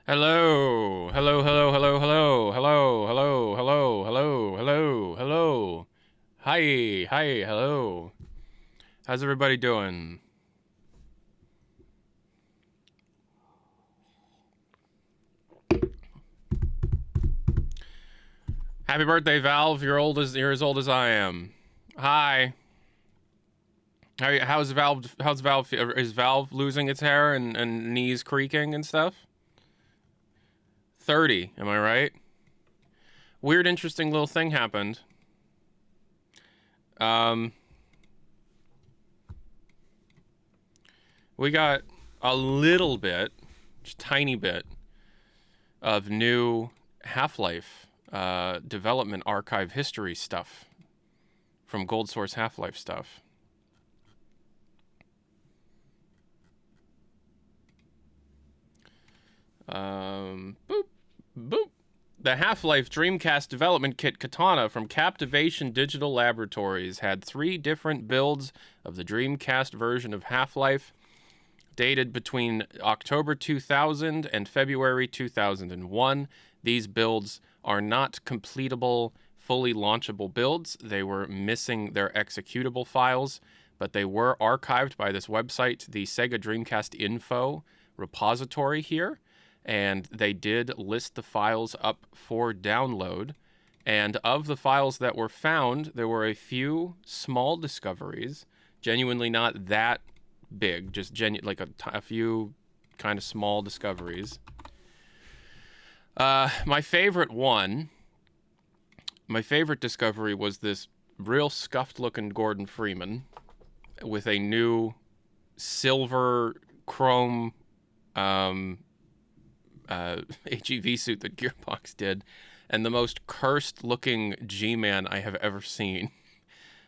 Hello, hello, hello, hello, hello, hello, hello, hello, hello, hello, hello. Hi, hi, hello. How's everybody doing? Happy birthday, Valve. You're as old as I am. Hi. How's Valve? How's Valve? Is Valve losing its hair and knees creaking and stuff? 30. Am I right? Weird, interesting little thing happened. Um, we got a little bit, just tiny bit, of new Half-Life development archive history stuff from Gold Source Half-Life stuff. Boop, boop. The Half-Life Dreamcast development kit Katana from Captivation Digital Laboratories had 3 different builds of the Dreamcast version of Half-Life, dated between October 2000 and February 2001. These builds are not completable, fully launchable builds. They were missing their executable files, but they were archived by this website, the Sega Dreamcast Info repository here, and they did list the files up for download. And of the files that were found, there were a few small discoveries, genuinely not that big, just like a few kind of small discoveries. My favorite discovery was this real scuffed looking Gordon Freeman with a new silver chrome HEV suit that Gearbox did, and the most cursed looking G-Man I have ever seen.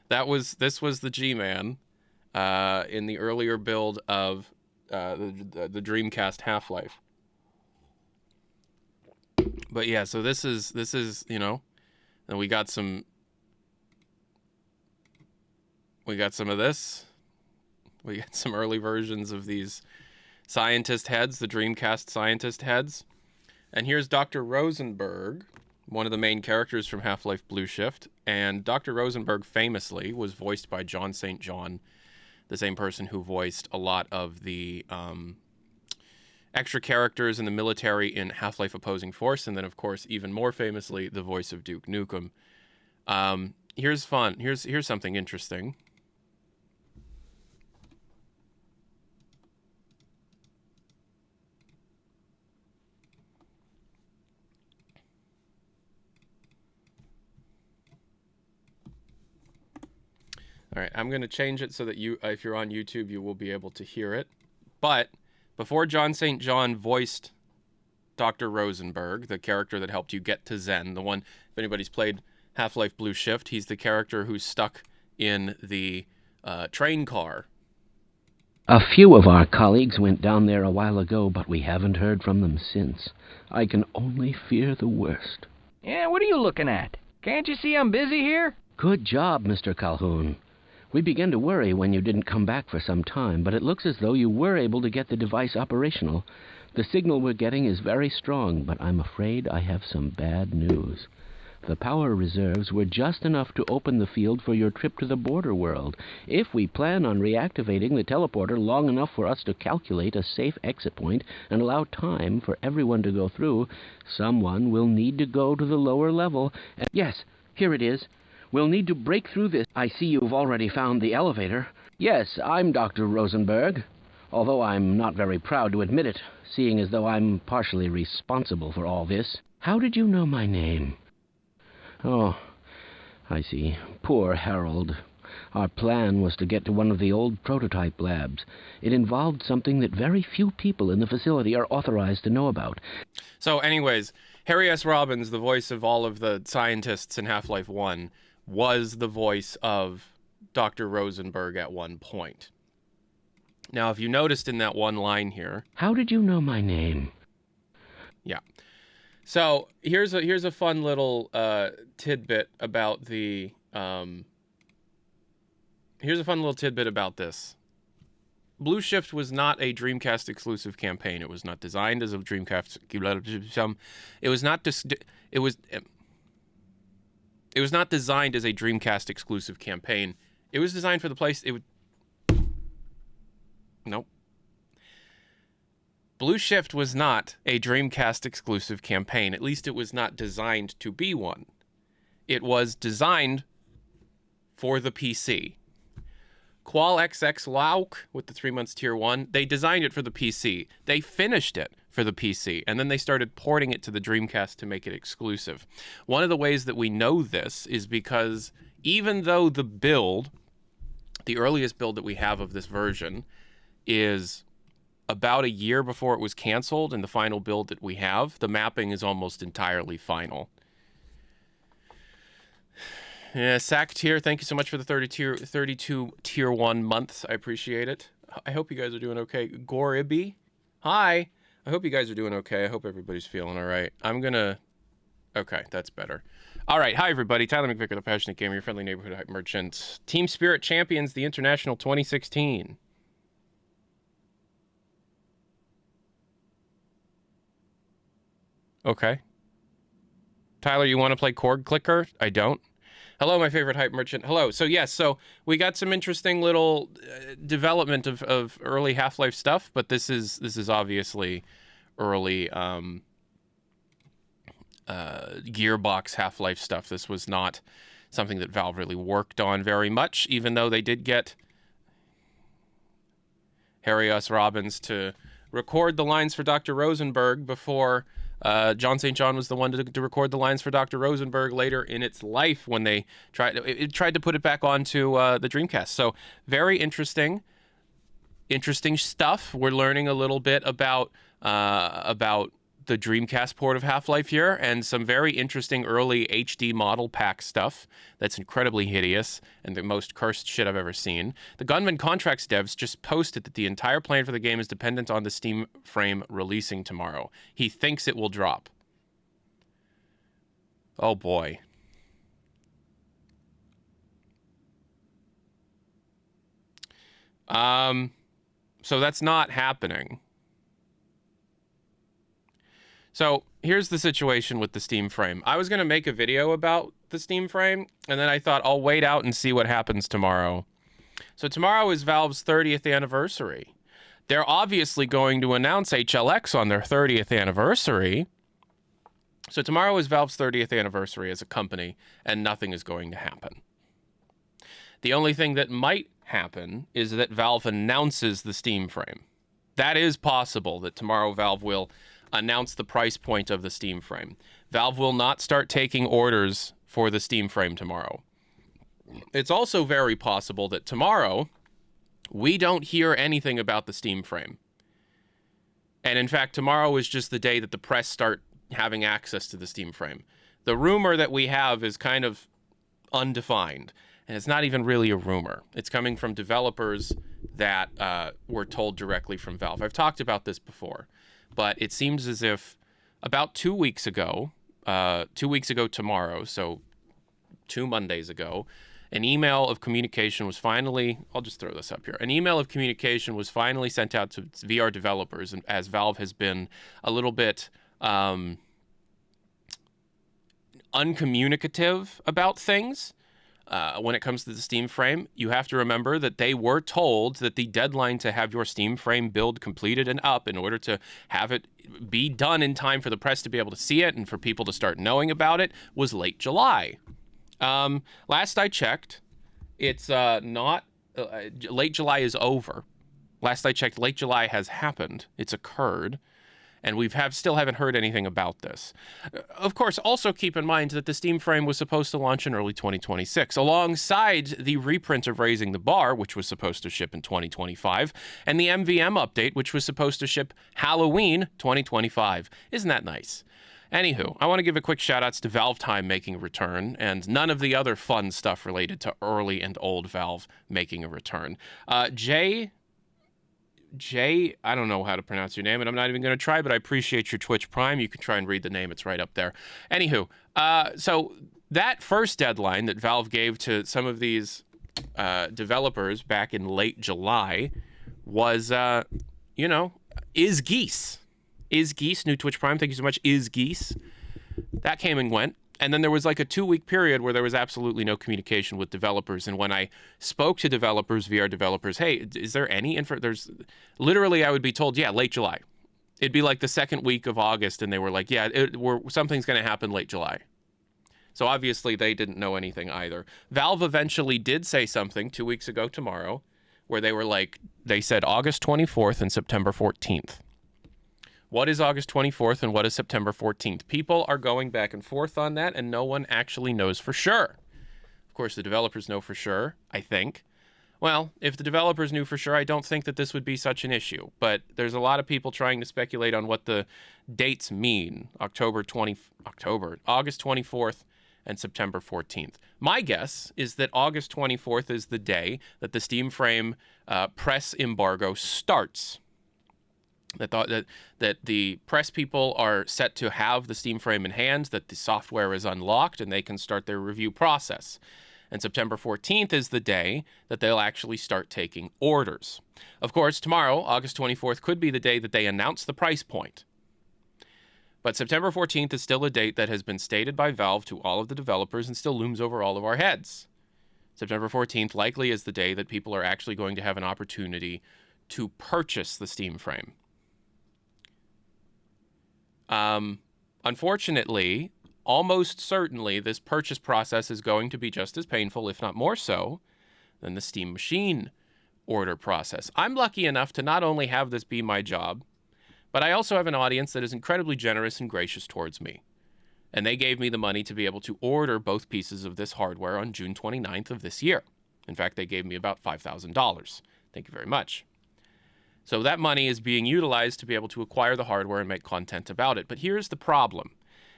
This was the G-Man in the earlier build of the Dreamcast Half-Life. But yeah, so this is and we got some of this. We got some early versions of these scientist heads, the Dreamcast scientist heads. And here's Dr. Rosenberg, one of the main characters from Half-Life Blue Shift. And Dr. Rosenberg famously was voiced by John St. John, the same person who voiced a lot of the extra characters in the military in Half-Life Opposing Force, and then, of course, even more famously, the voice of Duke Nukem. Here's fun. Here's something interesting. All right, I'm going to change it so that if you're on YouTube, you will be able to hear it. But before John St. John voiced Dr. Rosenberg, the character that helped you get to Zen, the one, if anybody's played Half-Life Blue Shift, he's the character who's stuck in the train car. A few of our colleagues went down there a while ago, but we haven't heard from them since. I can only fear the worst. Yeah, what are you looking at? Can't you see I'm busy here? Good job, Mr. Calhoun. We began to worry when you didn't come back for some time, but it looks as though you were able to get the device operational. The signal we're getting is very strong, but I'm afraid I have some bad news. The power reserves were just enough to open the field for your trip to the border world. If we plan on reactivating the teleporter long enough for us to calculate a safe exit point and allow time for everyone to go through, someone will need to go to the lower level. Yes, here it is. We'll need to break through this. I see you've already found the elevator. Yes, I'm Dr. Rosenberg, although I'm not very proud to admit it, seeing as though I'm partially responsible for all this. How did you know my name? Oh, I see. Poor Harold. Our plan was to get to one of the old prototype labs. It involved something that very few people in the facility are authorized to know about. So anyways, Harry S. Robbins, the voice of all of the scientists in Half-Life 1, was the voice of Dr. Rosenberg at one point. Now, if you noticed in that one line here... How did you know my name? Yeah. So here's a fun little tidbit about the... here's a fun little tidbit about this. Blue Shift was not a Dreamcast exclusive campaign. It was not designed as a Dreamcast. It was not. It was. It was not designed as a Dreamcast exclusive campaign. It was designed for the place. It would. Nope. Blue Shift was not a Dreamcast exclusive campaign. At least it was not designed to be one. It was designed for the PC. Qual XX Lauk with the 3 months tier 1, they designed it for the PC. They finished it for the PC, and then they started porting it to the Dreamcast to make it exclusive. One of the ways that we know this is because even though the build, the earliest build that we have of this version, is about a year before it was canceled, and the final build that we have, the mapping is almost entirely final. Yeah, Sack Tier, thank you so much for the 32 Tier 1 months. I appreciate it. I hope you guys are doing okay. Goribi, hi. I hope you guys are doing okay. I hope everybody's feeling all right. I'm going to... Okay, that's better. All right, hi, everybody. Tyler McVicker, the Passionate Gamer, your friendly neighborhood hype merchant. Team Spirit champions the International 2016. Okay. Tyler, you want to play Chord Clicker? I don't. Hello, my favorite hype merchant. Hello. So, yes, so we got some interesting little development of early Half-Life stuff, but this is obviously early Gearbox Half-Life stuff. This was not something that Valve really worked on very much, even though they did get Harry S. Robbins to record the lines for Dr. Rosenberg before John St. John was the one to record the lines for Dr. Rosenberg later in its life when they tried to put it back onto the Dreamcast. So very interesting stuff. We're learning a little bit about the Dreamcast port of Half-Life here, and some very interesting early HD model pack stuff that's incredibly hideous and the most cursed shit I've ever seen. The Gunman Contracts devs just posted that the entire plan for the game is dependent on the Steam frame releasing tomorrow. He thinks it will drop. Oh boy. So that's not happening. So here's the situation with the Steam frame. I was going to make a video about the Steam frame, and then I thought I'll wait out and see what happens tomorrow. So tomorrow is Valve's 30th anniversary. They're obviously going to announce HLX on their 30th anniversary. So tomorrow is Valve's 30th anniversary as a company, and nothing is going to happen. The only thing that might happen is that Valve announces the Steam frame. That is possible, that tomorrow Valve will announce the price point of the Steam frame. Valve will not start taking orders for the Steam frame tomorrow. It's also very possible that tomorrow we don't hear anything about the Steam frame. And in fact, tomorrow is just the day that the press start having access to the Steam frame. The rumor that we have is kind of undefined, and it's not even really a rumor. It's coming from developers that were told directly from Valve. I've talked about this before. But it seems as if about 2 weeks ago, 2 weeks ago tomorrow, so 2 Mondays ago, an email of communication was finally, I'll just throw this up here, an email of communication was finally sent out to VR developers, and as Valve has been a little bit uncommunicative about things. When it comes to the Steam frame, you have to remember that they were told that the deadline to have your Steam frame build completed and up in order to have it be done in time for the press to be able to see it and for people to start knowing about it was late July. Last I checked, it's not... late July is over. Last I checked, late July has happened. It's occurred. And still haven't heard anything about this. Of course, also keep in mind that the Steam frame was supposed to launch in early 2026, alongside the reprint of Raising the Bar, which was supposed to ship in 2025, and the MVM update, which was supposed to ship Halloween 2025. Isn't that nice? Anywho, I want to give a quick shout-outs to Valve Time making a return, and none of the other fun stuff related to early and old Valve making a return. Jay, I don't know how to pronounce your name, and I'm not even going to try, but I appreciate your Twitch Prime. You can try and read the name. It's right up there. Anywho, so that first deadline that Valve gave to some of these developers back in late July was, Is Geese. Is Geese, new Twitch Prime, thank you so much, Is Geese. That came and went. And then there was like a 2-week period where there was absolutely no communication with developers. And when I spoke to developers, VR developers, hey, is there any info? There's literally, I would be told, yeah, late July. It'd be like the second week of August. And they were like, yeah, something's going to happen late July. So obviously they didn't know anything either. Valve eventually did say something 2 weeks ago tomorrow where they were like, they said August 24th and September 14th. What is August 24th and what is September 14th? People are going back and forth on that, and no one actually knows for sure. Of course, the developers know for sure, I think. Well, if the developers knew for sure, I don't think that this would be such an issue. But there's a lot of people trying to speculate on what the dates mean. August 24th and September 14th. My guess is that August 24th is the day that the Steam Frame press embargo starts. That the press people are set to have the Steam Frame in hand, that the software is unlocked, and they can start their review process. And September 14th is the day that they'll actually start taking orders. Of course, tomorrow, August 24th, could be the day that they announce the price point. But September 14th is still a date that has been stated by Valve to all of the developers and still looms over all of our heads. September 14th likely is the day that people are actually going to have an opportunity to purchase the Steam Frame. Unfortunately, almost certainly, this purchase process is going to be just as painful, if not more so, than the Steam Machine order process. I'm lucky enough to not only have this be my job, but I also have an audience that is incredibly generous and gracious towards me. And they gave me the money to be able to order both pieces of this hardware on June 29th of this year. In fact, they gave me about $5,000. Thank you very much. So that money is being utilized to be able to acquire the hardware and make content about it. But here's the problem.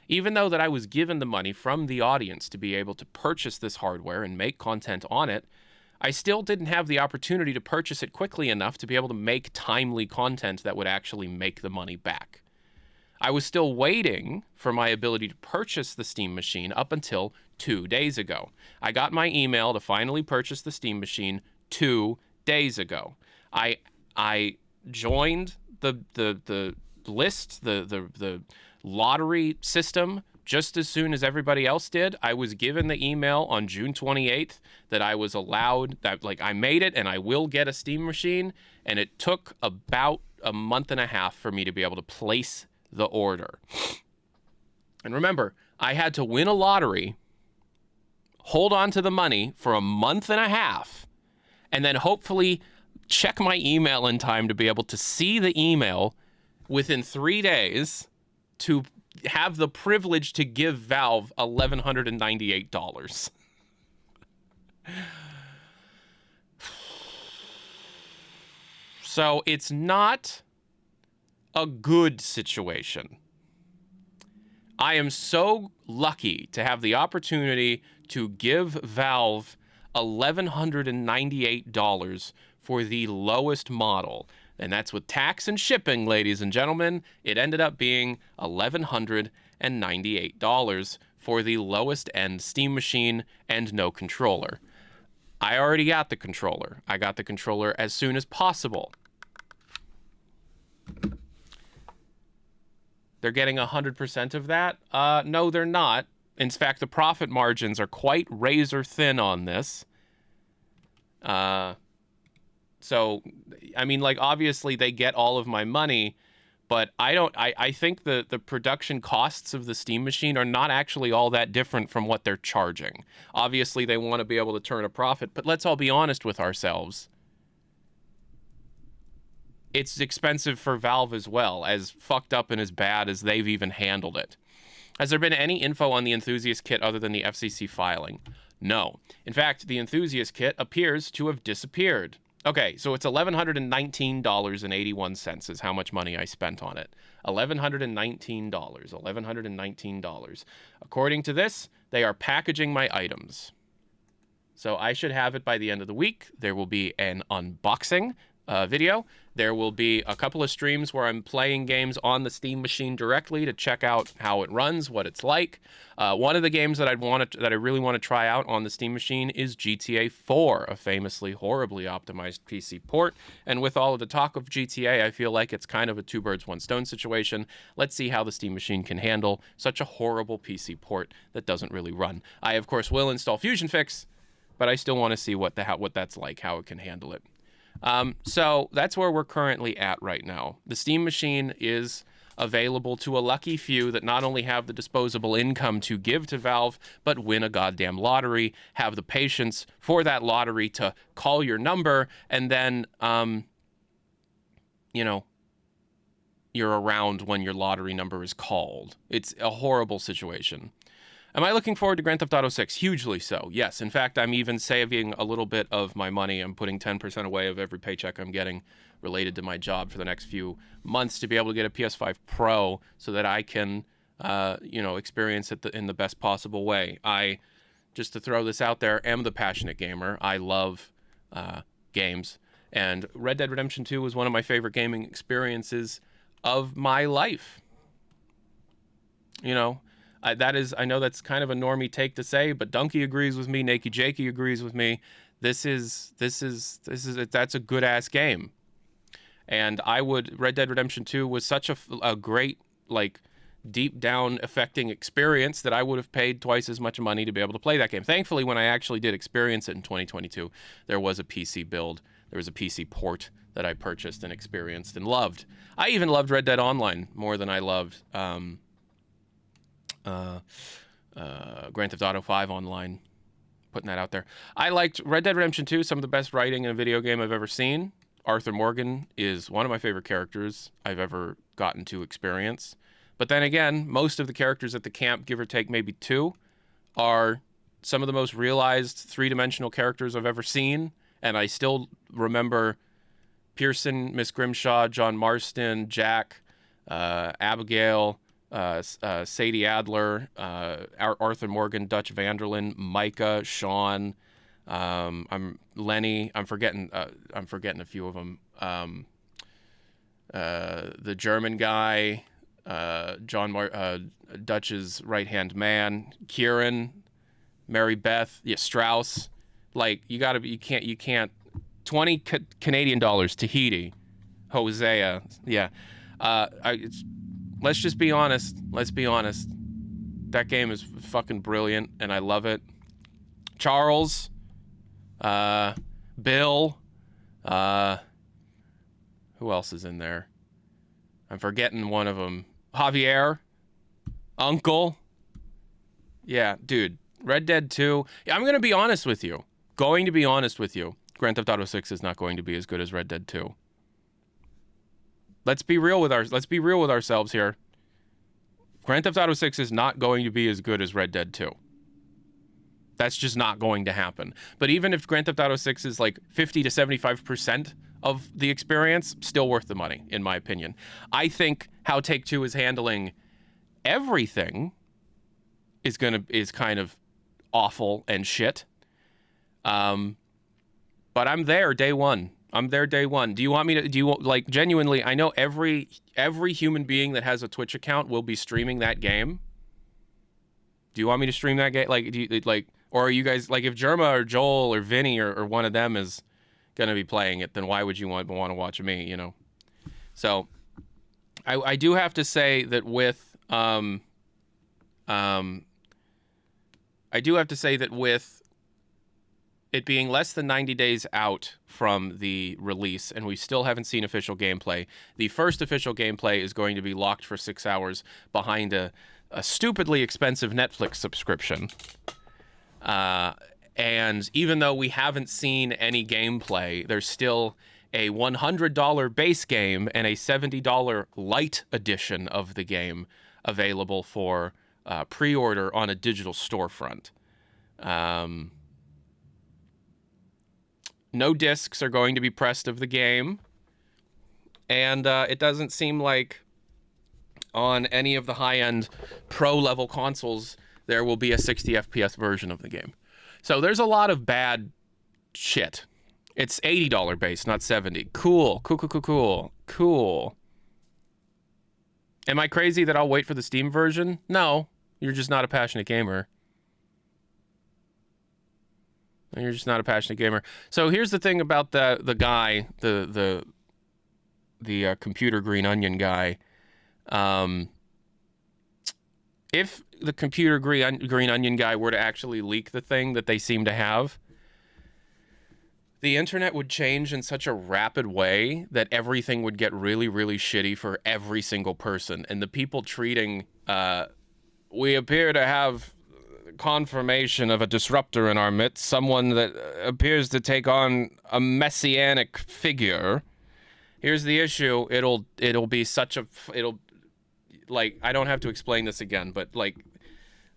Even though that I was given the money from the audience to be able to purchase this hardware and make content on it, I still didn't have the opportunity to purchase it quickly enough to be able to make timely content that would actually make the money back. I was still waiting for my ability to purchase the Steam Machine up until 2 days ago. I got my email to finally purchase the Steam Machine 2 days ago. I joined the list, the lottery system just as soon as everybody else did. I was given the email on June 28th that I was allowed, that like I made it and I will get a Steam Machine, and it took about a month and a half for me to be able to place the order. And remember, I had to win a lottery, hold on to the money for a month and a half, and then hopefully check my email in time to be able to see the email within 3 days to have the privilege to give Valve $1,198. So it's not a good situation. I am so lucky to have the opportunity to give Valve $1,198 for the lowest model. And that's with tax and shipping, ladies and gentlemen. It ended up being $1,198 for the lowest end Steam Machine and no controller. I already got the controller. I got the controller as soon as possible. They're getting 100% of that? No, they're not. In fact, the profit margins are quite razor thin on this. So, I mean, like, obviously they get all of my money, but I think the production costs of the Steam Machine are not actually all that different from what they're charging. Obviously, they want to be able to turn a profit, but let's all be honest with ourselves. It's expensive for Valve as well, as fucked up and as bad as they've even handled it. Has there been any info on the Enthusiast kit other than the FCC filing? No. In fact, the Enthusiast kit appears to have disappeared. Okay, so it's $1,119.81 is how much money I spent on it. $1,119. According to this, they are packaging my items. So I should have it by the end of the week. There will be an unboxing video. There will be a couple of streams where I'm playing games on the Steam machine directly to check out how it runs, what it's like. One of the games that I really want to try out on the Steam machine is GTA 4, a famously horribly optimized PC port. And with all of the talk of GTA, I feel like it's kind of a two birds, one stone situation. Let's see how the Steam machine can handle such a horrible PC port that doesn't really run. I, of course, will install Fusion Fix, but I still want to see what that's like, how it can handle it. So that's where we're currently at right now. The Steam machine is available to a lucky few that not only have the disposable income to give to Valve, but win a goddamn lottery, have the patience for that lottery to call your number, and then, you're around when your lottery number is called. It's a horrible situation. Am I looking forward to Grand Theft Auto 6? Hugely so, yes. In fact, I'm even saving a little bit of my money. I'm putting 10% away of every paycheck I'm getting related to my job for the next few months to be able to get a PS5 Pro so that I can, experience it in the best possible way. I, just to throw this out there, am the passionate gamer. I love games. And Red Dead Redemption 2 was one of my favorite gaming experiences of my life. I know that's kind of a normie take to say, but Donkey agrees with me. Nakey Jakey agrees with me. That's a good ass game. And Red Dead Redemption 2 was such a great, deep down affecting experience that I would have paid twice as much money to be able to play that game. Thankfully, when I actually did experience it in 2022, there was a PC build. There was a PC port that I purchased and experienced and loved. I even loved Red Dead Online more than I loved, Grand Theft Auto 5 Online, putting that out there. I liked Red Dead Redemption 2, some of the best writing in a video game I've ever seen. Arthur Morgan is one of my favorite characters I've ever gotten to experience. But then again, most of the characters at the camp, give or take maybe two, are some of the most realized three-dimensional characters I've ever seen. And I still remember Pearson, Miss Grimshaw, John Marston, Jack, Abigail, Sadie Adler, Arthur Morgan, Dutch Vanderlyn, Micah, Sean, I'm Lenny. I'm forgetting a few of them. The German guy, Dutch's right-hand man, Kieran, Mary Beth, Strauss. You can't. $20 Canadian dollars, Tahiti, Hosea. Yeah. Let's just be honest. Let's be honest. That game is fucking brilliant, and I love it. Charles, Bill, who else is in there? I'm forgetting one of them. Javier, Uncle. Yeah, dude. Red Dead 2. I'm going to be honest with you. Grand Theft Auto 6 is not going to be as good as Red Dead 2. Let's be real with ourselves here. Grand Theft Auto 6 is not going to be as good as Red Dead 2. That's just not going to happen. But even if Grand Theft Auto 6 is 50 to 75% of the experience, still worth the money, in my opinion. I think how Take-Two is handling everything is kind of awful and shit. But I'm there day one. Do you want me to, genuinely, I know every human being that has a Twitch account will be streaming that game. Do you want me to stream that game? Or are you guys, if Jerma or Joel or Vinny or one of them is going to be playing it, then why would you want to watch me, So, I do have to say that with, it being less than 90 days out from the release, and we still haven't seen official gameplay, the first official gameplay is going to be locked for 6 hours behind a stupidly expensive Netflix subscription. And even though we haven't seen any gameplay, there's still a $100 base game and a $70 light edition of the game available for pre-order on a digital storefront. No discs are going to be pressed of the game. And it doesn't seem like on any of the high-end pro-level consoles there will be a 60 FPS version of the game. So there's a lot of bad shit It's $80 base, not 70. Cool. Cool. Am I crazy that I'll wait for the Steam version? No. You're just not a passionate gamer. You're just not a passionate gamer. So here's the thing about the guy, the computer green onion guy. If the computer green onion guy were to actually leak the thing that they seem to have, the internet would change in such a rapid way that everything would get really, really shitty for every single person. And the people treating, we appear to have confirmation of a disruptor in our midst, someone that appears to take on a messianic figure. Here's the issue. It'll be such a, like, I don't have to explain this again, but like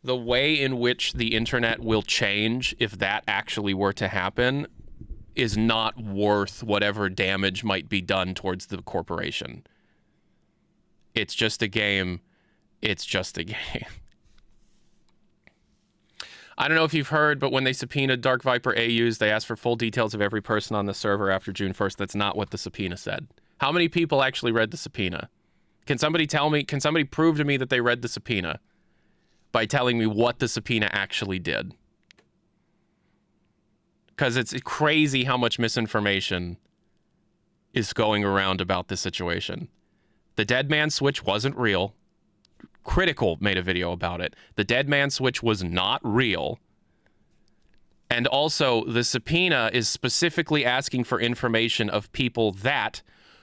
the way in which the internet will change if that actually were to happen is not worth whatever damage might be done towards the corporation. It's just a game. It's just a game. I don't know if you've heard, but when they subpoenaed Dark Viper AUs, they asked for full details of every person on the server after June 1st. That's not what the subpoena said. How many people actually read the subpoena? Can somebody tell me, can somebody prove to me that they read the subpoena by telling me what the subpoena actually did? Because it's crazy how much misinformation is going around about this situation. The Dead Man Switch wasn't real. Critical made a video about it. The Dead Man Switch was not real. And also, the subpoena is specifically asking for information of people that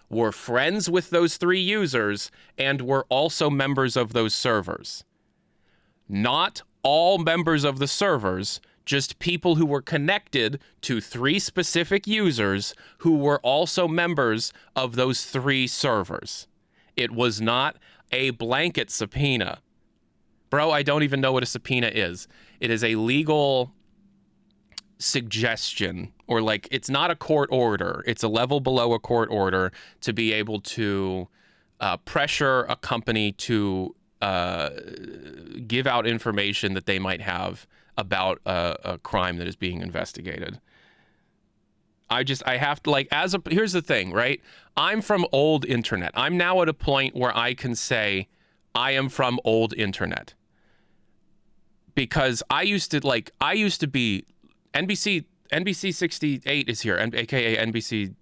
were friends with those 3 users and were also members of those servers. Not all members of the servers, just people who were connected to 3 specific users who were also members of those 3 servers. It was not a blanket subpoena. Bro, I don't even know what a subpoena is. It is a legal suggestion, or like, it's not a court order. It's a level below a court order to be able to pressure a company to give out information that they might have about a crime that is being investigated. I have to, like, here's the thing, right? I'm from old internet. I'm now at a point where I can say I am from old internet. Because I used to be, NBC 68 is here, aka NBC,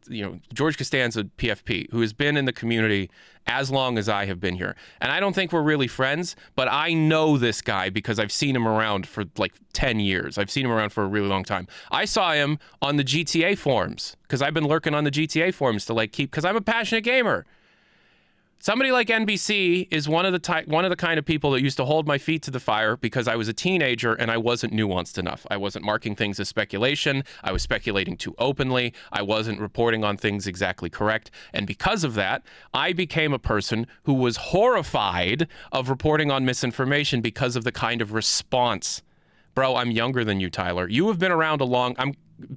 George Costanza, PFP, who has been in the community as long as I have been here. And I don't think we're really friends, but I know this guy because I've seen him around for like 10 years. I've seen him around for a really long time. I saw him on the GTA forums because I've been lurking on the GTA forums to because I'm a passionate gamer. Somebody like NBC is one of the kind of people that used to hold my feet to the fire because I was a teenager and I wasn't nuanced enough. I wasn't marking things as speculation. I was speculating too openly. I wasn't reporting on things exactly correct. And because of that, I became a person who was horrified of reporting on misinformation because of the kind of response. Bro, I'm younger than you, Tyler. You have been around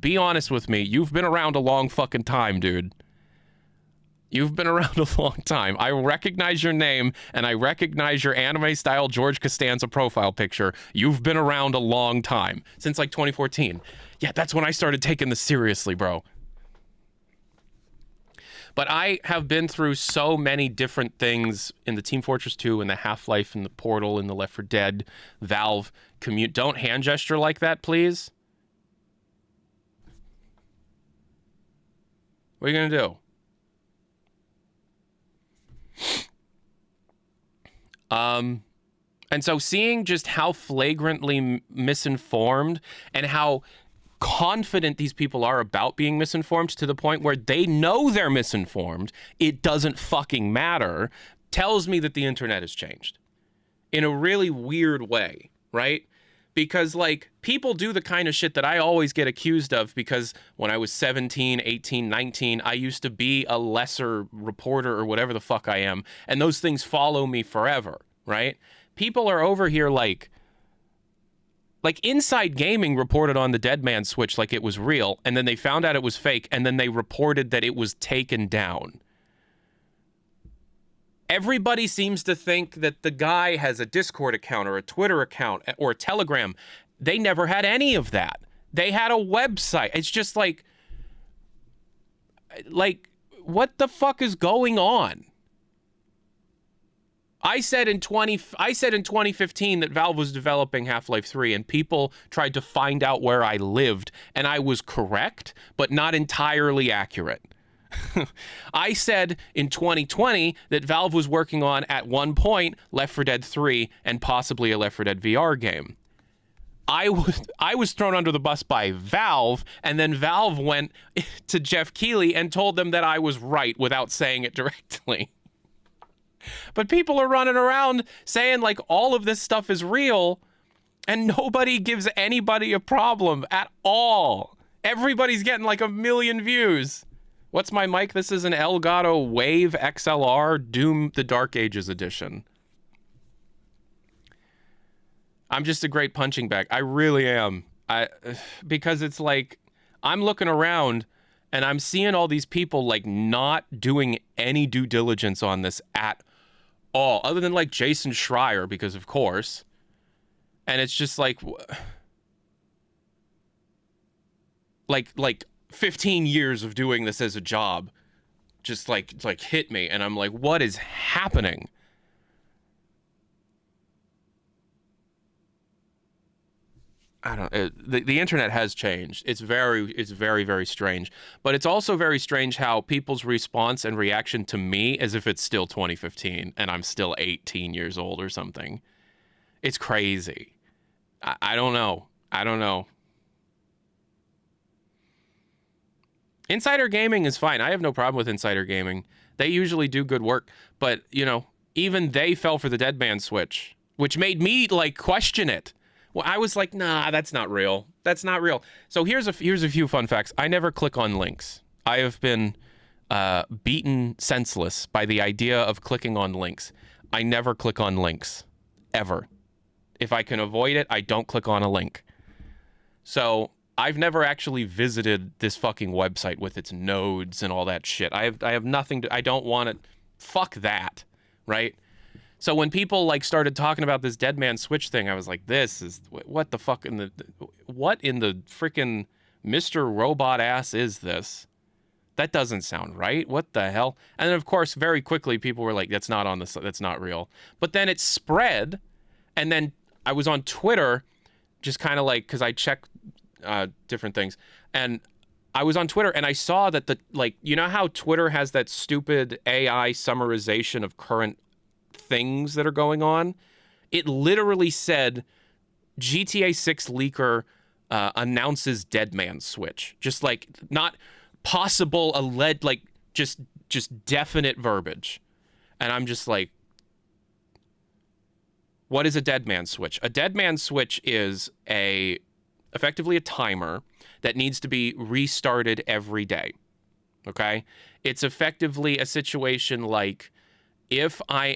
be honest with me. You've been around a long fucking time, dude. You've been around a long time. I recognize your name, and I recognize your anime-style George Costanza profile picture. You've been around a long time, since like 2014. Yeah, that's when I started taking this seriously, bro. But I have been through so many different things in the Team Fortress 2, in the Half-Life, in the Portal, in the Left 4 Dead, Valve, commute. Don't hand gesture like that, please. What are you going to do? And so seeing just how flagrantly misinformed and how confident these people are about being misinformed to the point where they know they're misinformed, it doesn't fucking matter, tells me that the internet has changed in a really weird way, right? Because, like, people do the kind of shit that I always get accused of because when I was 17, 18, 19, I used to be a lesser reporter or whatever the fuck I am, and those things follow me forever, right? People are over here like Inside Gaming reported on the Dead Man Switch like it was real, and then they found out it was fake, and then they reported that it was taken down. Everybody seems to think that the guy has a Discord account or a Twitter account or a Telegram. They never had any of that. They had a website. It's just like, Like, what the fuck is going on? I said in 2015 that Valve was developing Half-Life 3 and people tried to find out where I lived, and I was correct, but not entirely accurate. I said in 2020 that Valve was working on, at one point, Left 4 Dead 3 and possibly a Left 4 Dead VR game. I was thrown under the bus by Valve, and then Valve went to Jeff Keighley and told them that I was right without saying it directly. But people are running around saying like all of this stuff is real, and nobody gives anybody a problem at all. Everybody's getting like 1 million views. What's my mic? This is an Elgato Wave XLR Doom the Dark Ages edition. I'm just a great punching bag. I really am. Because it's like, I'm looking around and I'm seeing all these people like not doing any due diligence on this at all, other than like Jason Schreier, because of course. And it's just like 15 years of doing this as a job just like hit me, and I'm like, what is happening? I don't. The internet has changed. It's very, very strange. But it's also very strange how people's response and reaction to me as if it's still 2015 and I'm still 18 years old or something. It's crazy. I don't know. I don't know. Insider gaming is fine. I have no problem with insider gaming. They usually do good work. But, you know, even they fell for the dead man switch, which made me like question it. Well, I was like, nah, that's not real. That's not real. So here's a few fun facts. I never click on links. I have been beaten senseless by the idea of clicking on links. I never click on links, ever. If I can avoid it, I don't click on a link. So I've never actually visited this fucking website with its nodes and all that shit. I have nothing to. I don't want it. Fuck that, right? So when people like started talking about this dead man switch thing, I was like, this is what the fuck what in the freaking Mr. Robot ass is this? That doesn't sound right. What the hell? And then of course, very quickly people were like, that's not real. But then it spread, and then I was on Twitter, just kind of like, because I check different things, and I was on Twitter and I saw that you know how Twitter has that stupid AI summarization of current things that are going on? It literally said GTA 6 leaker announces dead man switch. Just like not possible like just definite verbiage. And I'm just like, what is a dead man switch? A dead man switch is effectively a timer that needs to be restarted every day. Okay? It's effectively a situation like if a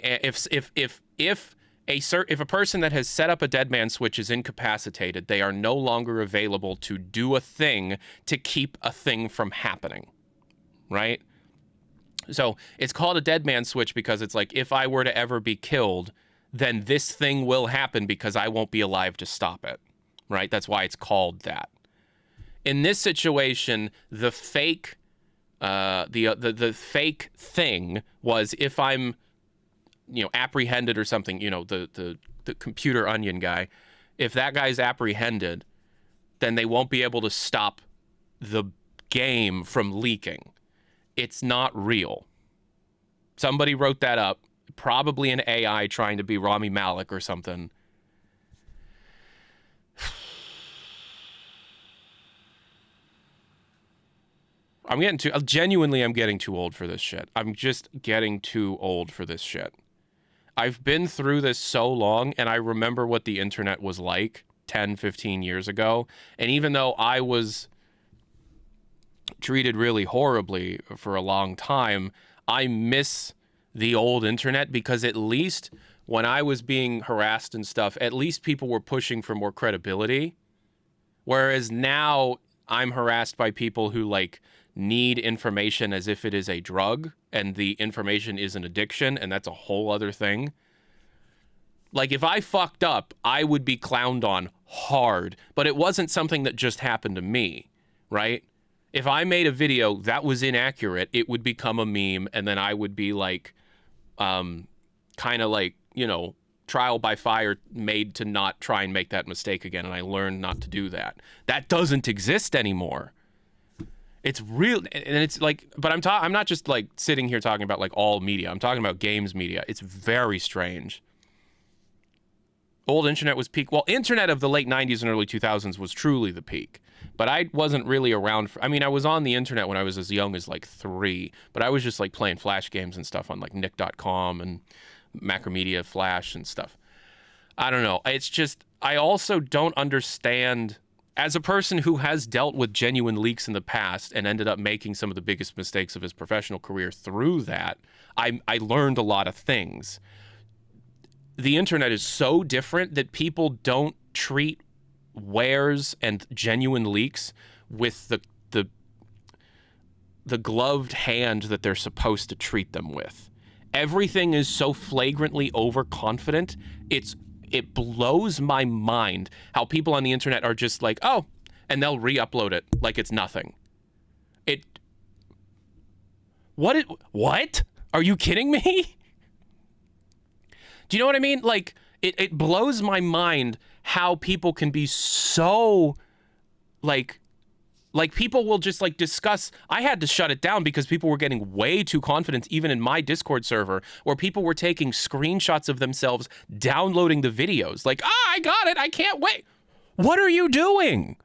person that has set up a dead man switch is incapacitated, they are no longer available to do a thing to keep a thing from happening, right? So it's called a dead man switch because it's like, if I were to ever be killed, then this thing will happen because I won't be alive to stop it, right? That's why it's called that. In this situation, the fake the fake thing was, if I'm apprehended or something, the computer onion guy, if that guy's apprehended, then they won't be able to stop the game from leaking. It's not real. Somebody wrote that up, probably an AI trying to be Rami Malek or something. I'm getting too old for this shit. I'm just getting too old for this shit. I've been through this so long, and I remember what the internet was like 10, 15 years ago. And even though I was treated really horribly for a long time, I miss the old internet, because at least when I was being harassed and stuff, at least people were pushing for more credibility. Whereas now I'm harassed by people who need information as if it is a drug, and the information is an addiction, and that's a whole other thing. Like, if I fucked up, I would be clowned on hard, but it wasn't something that just happened to me, right? if I made a video that was inaccurate, it would become a meme, and then I would be like, kind of like, you know, trial by fire, made to not try and make that mistake again, and I learned not to do that. That doesn't exist anymore. It's real, and it's like, but I'm not just like sitting here talking about like all media. I'm talking about games media. It's very strange. Old internet was peak. Well, internet of the late 90s and early 2000s was truly the peak. But I wasn't really around for, I mean, I was on the internet when I was as young as like 3, but I was just like playing Flash games and stuff on like Nick.com and Macromedia Flash and stuff. I don't know. It's just, I also don't understand, as a person who has dealt with genuine leaks in the past and ended up making some of the biggest mistakes of his professional career through that, I learned a lot of things. The internet is so different that people don't treat wares and genuine leaks with the gloved hand that they're supposed to treat them with. Everything is so flagrantly overconfident. It blows my mind how people on the internet are just like, oh, and they'll re-upload it like it's nothing. What? Are you kidding me? Do you know what I mean? Like, it blows my mind how people can be so, like people will just, like, discuss. I had to shut it down because people were getting way too confident, even in my Discord server, where people were taking screenshots of themselves downloading the videos. Like, I got it. I can't wait. What are you doing?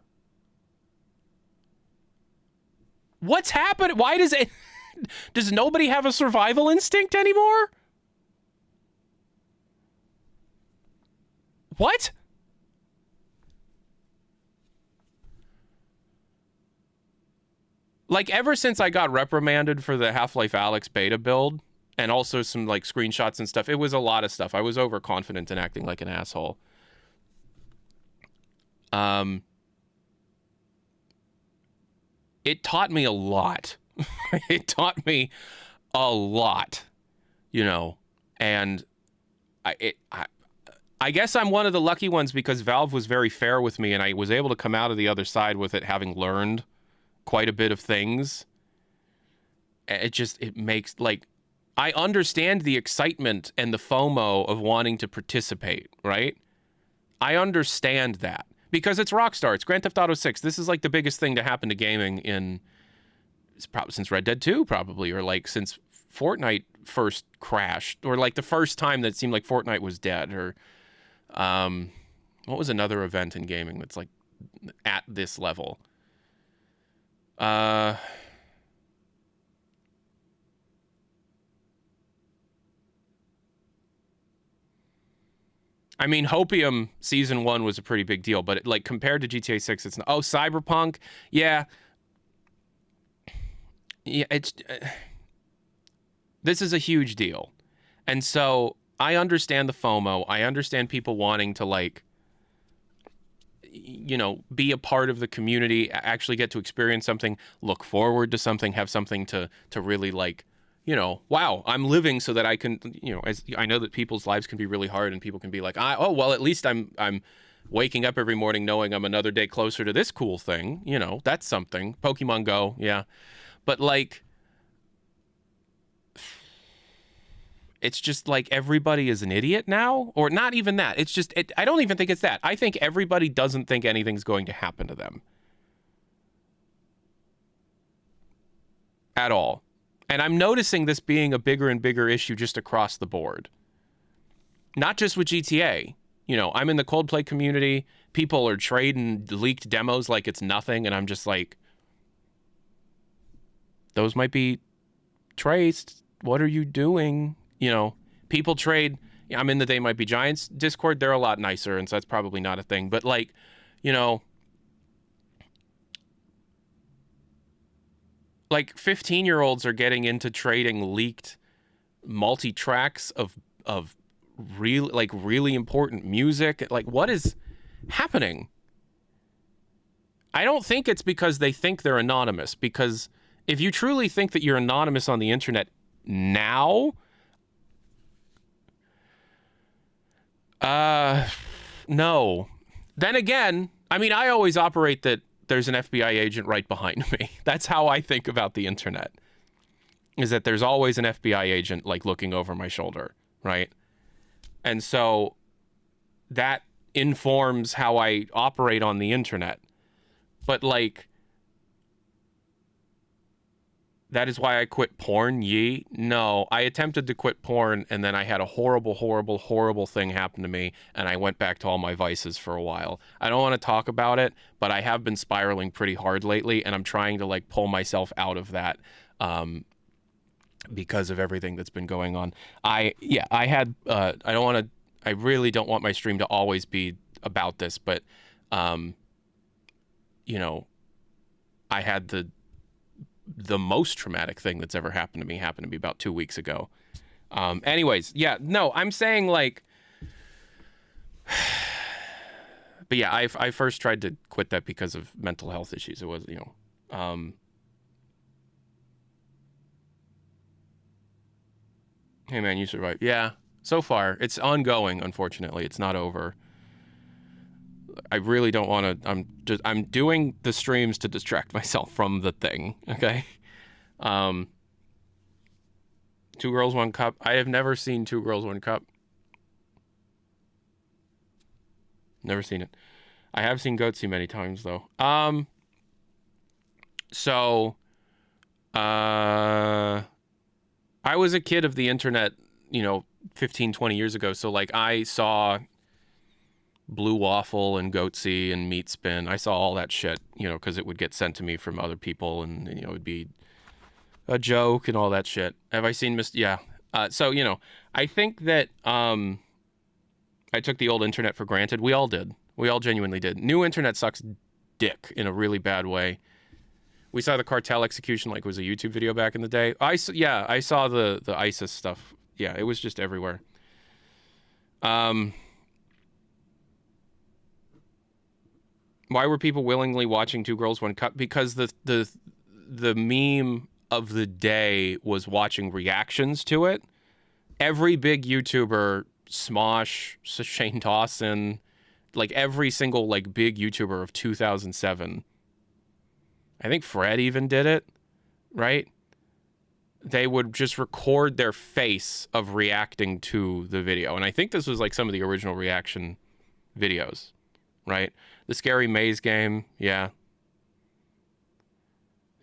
What's happening? Why does nobody have a survival instinct anymore? What? Like, ever since I got reprimanded for the Half-Life Alyx beta build, and also some, like, screenshots and stuff, it was a lot of stuff. I was overconfident and acting like an asshole. It taught me a lot. It taught me a lot, you know, and I guess I'm one of the lucky ones because Valve was very fair with me and I was able to come out of the other side with it having learned quite a bit of things. It makes, like, I understand the excitement and the FOMO of wanting to participate, right? I understand that because it's Rockstar. It's Grand Theft Auto 6. This is like the biggest thing to happen to gaming since Red Dead 2 probably, or like since Fortnite first crashed, or like the first time that it seemed like Fortnite was dead, or what was another event in gaming that's like at this level? I mean, Hopium Season 1 was a pretty big deal, but like compared to GTA 6, it's not. Oh, Cyberpunk? Yeah. Yeah, this is a huge deal. And so I understand the FOMO. I understand people wanting to, like, you know, be a part of the community, actually get to experience something, look forward to something, have something to really, like, you know, wow, I'm living so that I can, you know, as I know that people's lives can be really hard and people can be like, oh, well, at least I'm waking up every morning knowing I'm another day closer to this cool thing. You know, that's something. Pokemon Go, yeah. But, like, it's just like everybody is an idiot now, or not even that. It's just, I don't even think it's that. I think everybody doesn't think anything's going to happen to them at all. And I'm noticing this being a bigger and bigger issue just across the board. Not just with GTA. You know, I'm in the Coldplay community. People are trading leaked demos like it's nothing. And I'm just like, those might be traced. What are you doing? You know, people trade. I'm in the They Might Be Giants Discord. They're a lot nicer. And so that's probably not a thing. But, like, you know, like 15-year-olds are getting into trading leaked multi-tracks of really important music. Like, what is happening? I don't think it's because they think they're anonymous, because if you truly think that you're anonymous on the internet now, no. Then again, I mean, I always operate that there's an FBI agent right behind me. That's how I think about the internet, is that there's always an FBI agent like looking over my shoulder, right? And so that informs how I operate on the internet. But like, that is why I quit porn, ye? No, I attempted to quit porn, and then I had a horrible, horrible, horrible thing happen to me, and I went back to all my vices for a while. I don't want to talk about it, but I have been spiraling pretty hard lately, and I'm trying to like pull myself out of that because of everything that's been going on. I really don't want my stream to always be about this, but you know, I had the most traumatic thing that's ever happened to me about 2 weeks ago. Anyways, yeah, no, I'm saying like, but yeah, I first tried to quit that because of mental health issues. It was, hey man, you survived. Yeah, so far it's ongoing. Unfortunately, it's not over. I really don't want to. I'm doing the streams to distract myself from the thing. Okay. Two Girls, One Cup. I have never seen Two Girls, One Cup. Never seen it. I have seen Goatsy many times though. I was a kid of the internet, 15, 20 years ago. So like I saw Blue Waffle and Goatsy and Meat Spin. I saw all that shit, because it would get sent to me from other people, and it would be a joke and all that shit. Have I seen Yeah. So I think that I took the old internet for granted. We all did. We all genuinely did. New internet sucks dick in a really bad way. We saw the cartel execution like it was a YouTube video back in the day. I saw the ISIS stuff. Yeah, it was just everywhere. Why were people willingly watching Two Girls, One Cup? Because the meme of the day was watching reactions to it. Every big YouTuber, Smosh, Shane Dawson, like every single like big YouTuber of 2007. I think Fred even did it, right? They would just record their face of reacting to the video. And I think this was like some of the original reaction videos, right? The Scary Maze game, yeah.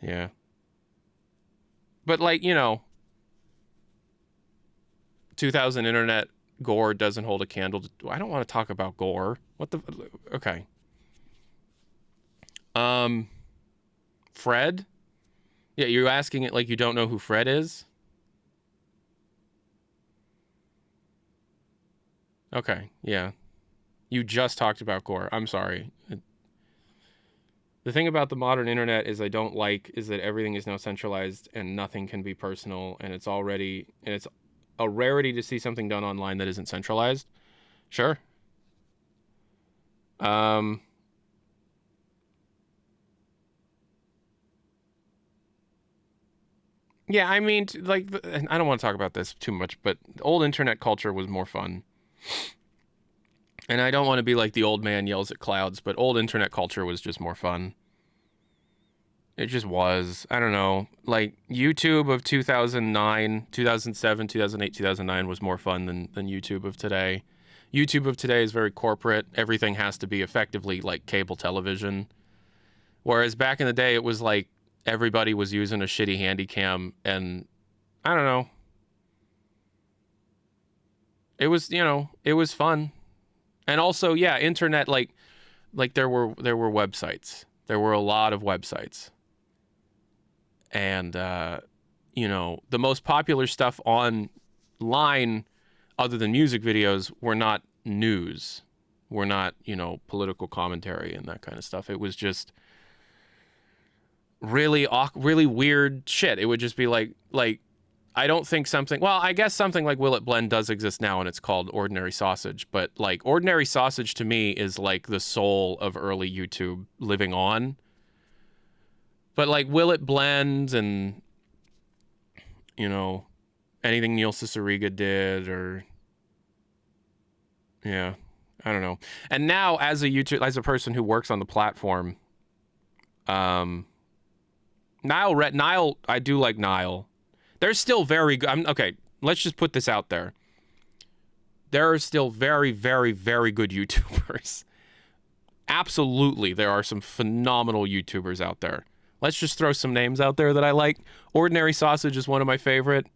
Yeah. But like, 2000 internet gore doesn't hold a candle to... I don't want to talk about gore. What the... Okay. Fred? Yeah, you're asking it like you don't know who Fred is? Okay, yeah. You just talked about gore. I'm sorry. The thing about the modern internet is I don't like is that everything is now centralized and nothing can be personal, and it's a rarity to see something done online that isn't centralized. Sure. Yeah, I mean, like, I don't want to talk about this too much, but old internet culture was more fun. And I don't want to be like the old man yells at clouds, but old internet culture was just more fun. It just was. I don't know. Like, YouTube of 2009, 2007, 2008, 2009 was more fun than YouTube of today. YouTube of today is very corporate. Everything has to be effectively like cable television. Whereas back in the day, it was like everybody was using a shitty handycam, and I don't know. It was, it was fun. And also, yeah, internet, like there were websites. There were a lot of websites. And, the most popular stuff online, other than music videos, were not news. Were not, political commentary and that kind of stuff. It was just really weird shit. It would just be like, I don't think something... Well, I guess something like Will It Blend does exist now, and it's called Ordinary Sausage. But, like, Ordinary Sausage to me is, like, the soul of early YouTube living on. But, like, Will It Blend and, anything Neil Cicierega did, or... Yeah, I don't know. And now, as a person who works on the platform, Nile, I do like Nile. They're still very good. Okay, let's just put this out there. There are still very, very, very good YouTubers. Absolutely, there are some phenomenal YouTubers out there. Let's just throw some names out there that I like. Ordinary Sausage is one of my favorite.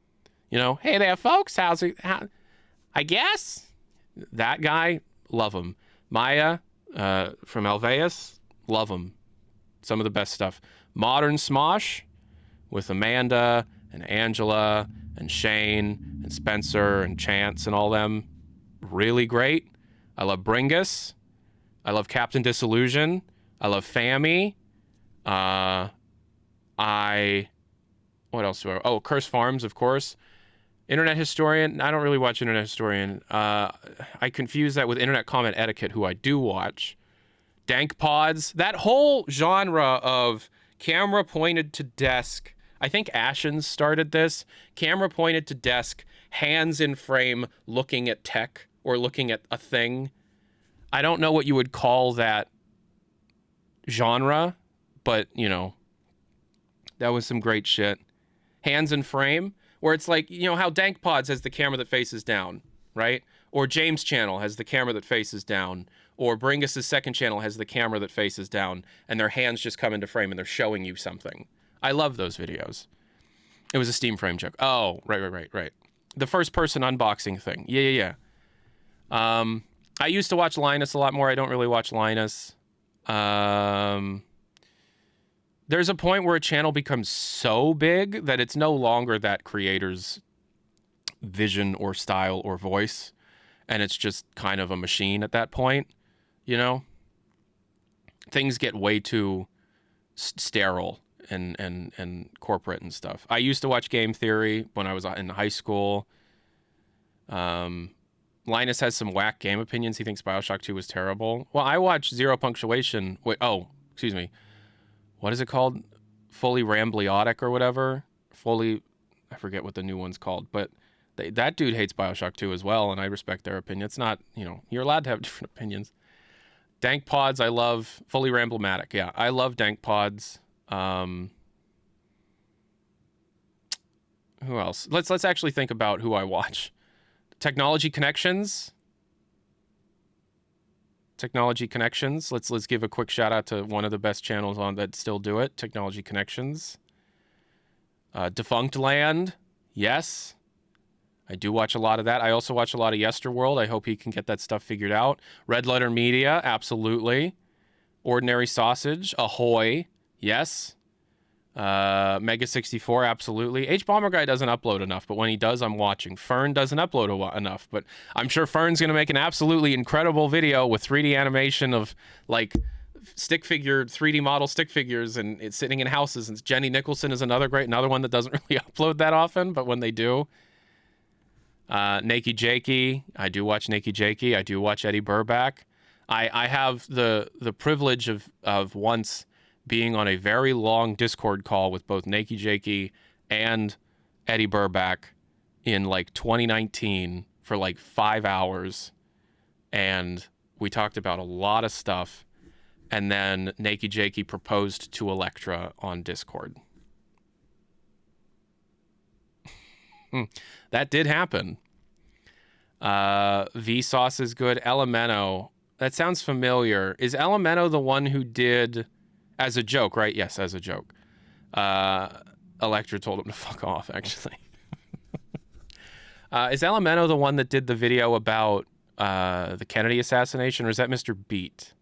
You know, hey there, folks. How's it? I guess that guy, love him. Maya from Alveus, love him. Some of the best stuff. Modern Smosh with Amanda and Angela and Shane and Spencer and Chance and all them. Really great. I love Bringus. I love Captain Disillusion. I love Fammy. What else do I... Oh, Curse Farms, of course. Internet Historian. I don't really watch Internet Historian. I confuse that with Internet Comment Etiquette, who I do watch. Dank Pods. That whole genre of camera pointed to desk. I think Ashens started this. Camera pointed to desk, hands in frame, looking at tech or looking at a thing. I don't know what you would call that genre, but, you know, that was some great shit. Hands in frame, where it's like, you know, how Dank Pods has the camera that faces down, right? Or James' channel has the camera that faces down. Or Bringus's second channel has the camera that faces down, and their hands just come into frame and they're showing you something. I love those videos. It was a Steam frame joke. Oh, right. The first person unboxing thing. Yeah. I used to watch Linus a lot more. I don't really watch Linus. There's a point where a channel becomes so big that it's no longer that creator's vision or style or voice, and it's just kind of a machine at that point, you know? Things get way too sterile and corporate and stuff. I used to watch Game Theory when I was in high school. Linus has some whack game opinions. He thinks BioShock 2 was terrible. Well, I watched Zero Punctuation. Wait, excuse me. What is it called? Fully Rambliotic or whatever. I forget what the new one's called. But that dude hates BioShock 2 as well, and I respect their opinion. It's not, you know, you're allowed to have different opinions. Dank Pods, I love. Fully Ramblematic, yeah. I love Dank Pods. Who else? Let's actually think about who I watch. Technology Connections. Let's give a quick shout out to one of the best channels on that still do it. Technology Connections. Defunct Land. Yes. I do watch a lot of that. I also watch a lot of Yesterworld. I hope he can get that stuff figured out. Red Letter Media. Absolutely. Ordinary Sausage. Ahoy. Yes. Mega 64, absolutely. H-Bomber Guy doesn't upload enough, but when he does, I'm watching. Fern doesn't upload enough, but I'm sure Fern's going to make an absolutely incredible video with 3D animation of, like, stick figure, 3D model stick figures, and it's sitting in houses. And Jenny Nicholson is another one that doesn't really upload that often, but when they do. Nakey Jakey. I do watch Nakey Jakey. I do watch Eddie Burback. I have the privilege of once being on a very long Discord call with both Nakey Jakey and Eddie Burback in like 2019 for like 5 hours. And we talked about a lot of stuff. And then Nakey Jakey proposed to Electra on Discord. That did happen. Vsauce is good. Elemento. That sounds familiar. Is Elemento the one who did... As a joke, right? Yes, as a joke. Electra told him to fuck off, actually. Is Elemento the one that did the video about the Kennedy assassination, or is that Mr. Beat?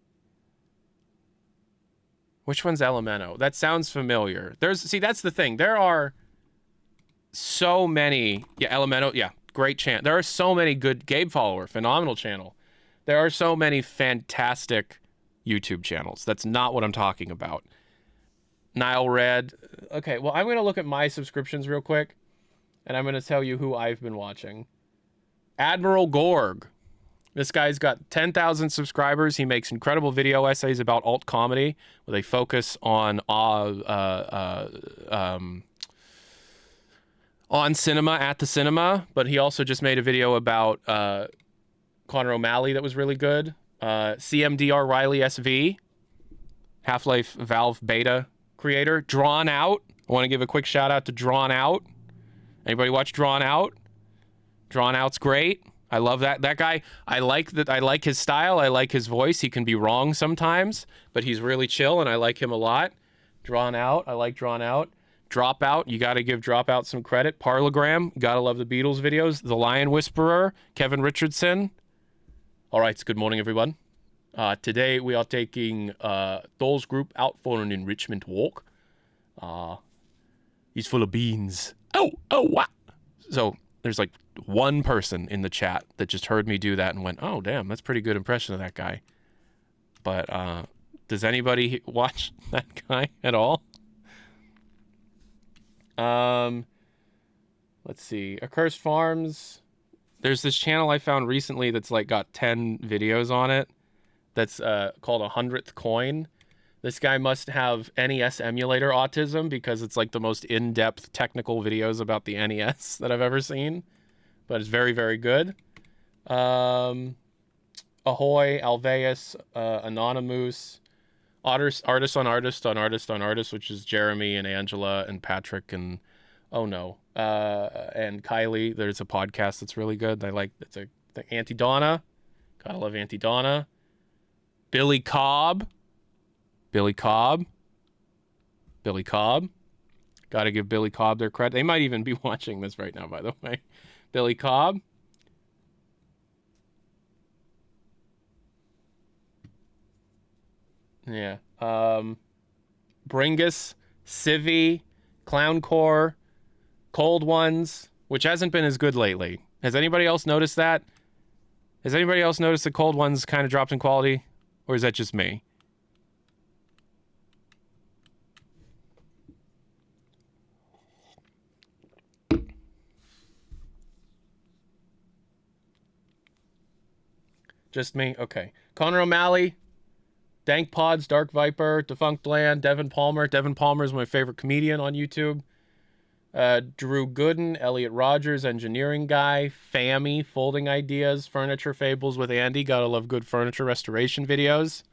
Which one's Elemento? That sounds familiar. See, that's the thing. There are so many... Yeah, Elemento, yeah, great channel. There are so many good... Gabe Follower, phenomenal channel. There are so many fantastic... YouTube channels. That's not what I'm talking about. Nile Red. Okay, well, I'm going to look at my subscriptions real quick, and I'm going to tell you who I've been watching. Admiral Gorg. This guy's got 10,000 subscribers. He makes incredible video essays about alt comedy with a focus on cinema at the cinema, but he also just made a video about Conor O'Malley that was really good. CMDR Riley SV. Half-Life Valve beta creator. Drawn Out. I want to give a quick shout out to Drawn Out. Anybody watch Drawn Out? Drawn Out's great. I love that guy. I like his style. I like his voice. He can be wrong sometimes, but he's really chill, and I like him a lot. Drawn Out. I like Drawn Out. Dropout. You got to give Dropout some credit. Parlogram. You got to love the Beatles videos. The Lion Whisperer. Kevin Richardson. All right. So good morning, everyone. Today we are taking Thor's group out for an enrichment walk. He's full of beans. Oh, what? So there's like one person in the chat that just heard me do that and went, oh, damn, that's a pretty good impression of that guy. But does anybody watch that guy at all? Let's see. Accursed Farms. There's this channel I found recently that's like got 10 videos on it. That's called 100th Coin. This guy must have NES emulator autism because it's like the most in-depth technical videos about the NES that I've ever seen. But it's very, very good. Ahoy, Alveus, Anonymous, Artist on Artist, which is Jeremy and Angela and Patrick and and Kylie. There's a podcast that's really good. It's Auntie Donna. Gotta love Auntie Donna. Billy Cobb. Gotta give Billy Cobb their credit. They might even be watching this right now, by the way. Billy Cobb. Yeah. Bringus, Civi, Clowncore, Cold Ones, which hasn't been as good lately. Has anybody else noticed that? Has anybody else noticed the Cold Ones kind of dropped in quality? Or is that just me? Just me? Okay. Connor O'Malley, Dank Pods, Dark Viper, Defunct Land, Devin Palmer. Devin Palmer is my favorite comedian on YouTube. Drew Gooden, Elliot Rogers, Engineering Guy, Fammy, Folding Ideas, Furniture Fables with Andy. Gotta love good furniture restoration videos.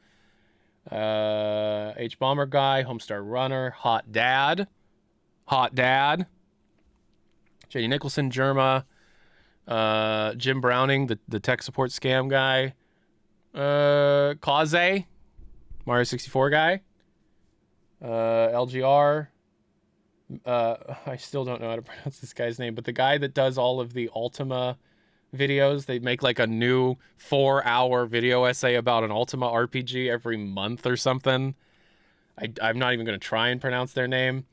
H Bomber Guy, Homestar Runner, Hot Dad. JD Nicholson, Germa. Jim Browning, the tech support scam guy. Kaze, Mario 64 guy. LGR. I still don't know how to pronounce this guy's name, but the guy that does all of the Ultima videos, they make like a new 4-hour video essay about an Ultima RPG every month or something. I'm not even going to try and pronounce their name.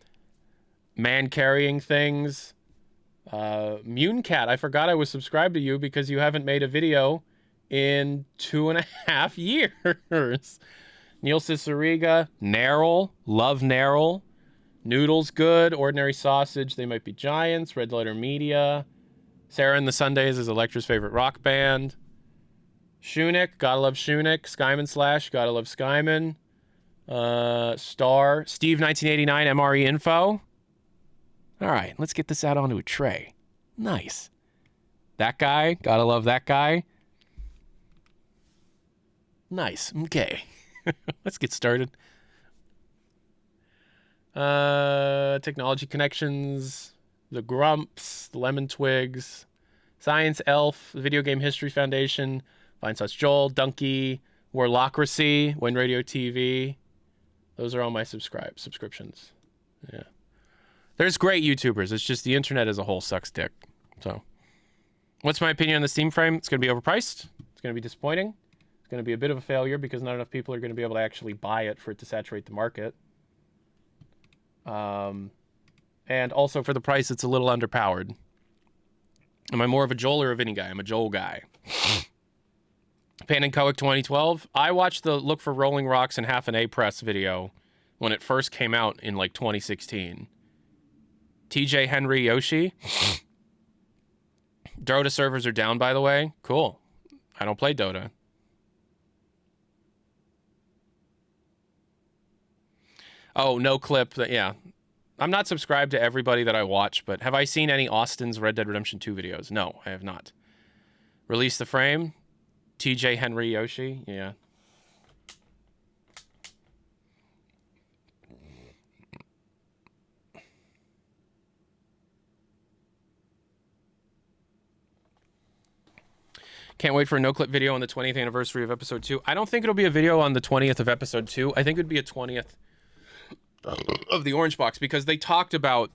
Man Carrying Things. Munecat, I forgot I was subscribed to you because you haven't made a video in 2.5 years. Neil Ciceriga, Narrel, love Narrel. Noodles good, Ordinary Sausage, They Might Be Giants, Red Letter Media. Sarah and the Sundays is Electra's favorite rock band. Shunik, gotta love Shunik. Skyman Slash, gotta love Skyman. Star, Steve 1989, MRE Info. All right, let's get this out onto a tray. Nice. That guy, gotta love that guy. Nice. Okay. Let's get started. Technology Connections, The Grumps, The Lemon Twigs, Science Elf, The Video Game History Foundation, Fine Sauce Joel, Donkey, Warlocracy, Win Radio TV. Those are all my subscriptions. Yeah. There's great YouTubers. It's just the internet as a whole sucks dick. So, what's my opinion on the Steam frame? It's going to be overpriced. It's going to be disappointing. It's going to be a bit of a failure because not enough people are going to be able to actually buy it for it to saturate the market. And also for the price, it's a little underpowered. Am I more of a Joel or a Vinny guy? I'm a Joel guy. Pan and Coic 2012. I watched the Look for Rolling Rocks and Half an A-Press video when it first came out in like 2016. TJ Henry Yoshi. Dota servers are down, by the way. Cool. I don't play Dota. Oh, no clip. Yeah. I'm not subscribed to everybody that I watch, but have I seen any Austin's Red Dead Redemption 2 videos? No, I have not. Release the Frame. TJ Henry Yoshi. Yeah. Can't wait for a no-clip video on the 20th anniversary of episode 2. I don't think it'll be a video on the 20th of episode 2. I think it would be a 20th of the Orange Box, because they talked about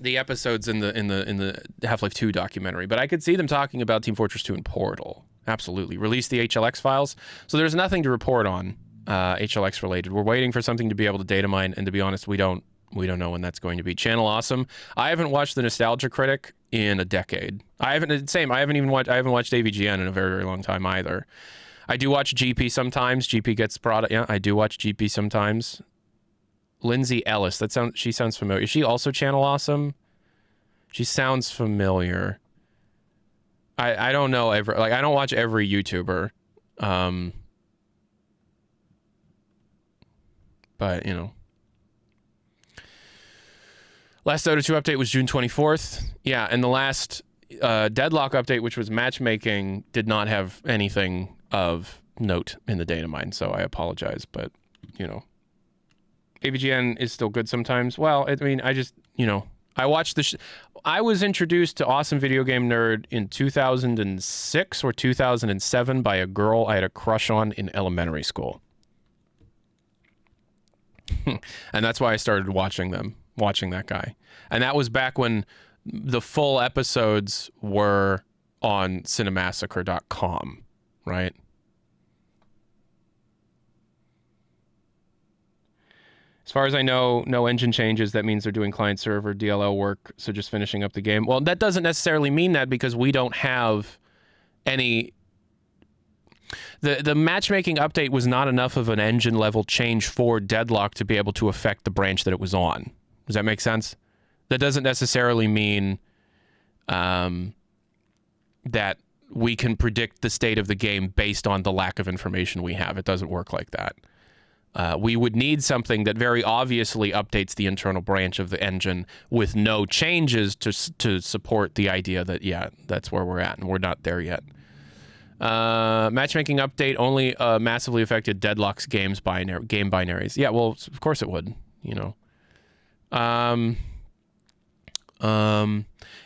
the episodes in the Half-Life 2 documentary, but I could see them talking about Team Fortress 2 and Portal. Absolutely. Release the HLX files. So there's nothing to report on HLX related. We're waiting for something to be able to data mine, and to be honest, we don't know when that's going to be. Channel Awesome. I haven't watched the Nostalgia Critic in a decade. I haven't watched AVGN in a very, very long time either. I do watch GP sometimes. GP gets product. Yeah, I do watch GP sometimes. Lindsay Ellis. She sounds familiar. Is she also Channel Awesome? She sounds familiar. I don't know I don't watch every YouTuber. But, you know. Last Dota 2 update was June 24th. Yeah, and the last Deadlock update, which was matchmaking, did not have anything of note in the data mine, so I apologize, but, you know. AVGN is still good sometimes. Well, I mean, I just, you know, I watched I was introduced to Awesome Video Game Nerd in 2006 or 2007 by a girl I had a crush on in elementary school. And that's why I started watching that guy. And that was back when the full episodes were on cinemassacre.com, right? As far as I know, no engine changes. That means they're doing client-server DLL work, so just finishing up the game. Well, that doesn't necessarily mean that, because we don't have any... The matchmaking update was not enough of an engine-level change for Deadlock to be able to affect the branch that it was on. Does that make sense? That doesn't necessarily mean that we can predict the state of the game based on the lack of information we have. It doesn't work like that. We would need something that very obviously updates the internal branch of the engine with no changes to support the idea that, yeah, that's where we're at, and we're not there yet. Matchmaking update only massively affected Deadlock's game binaries. Yeah, well, of course it would, you know.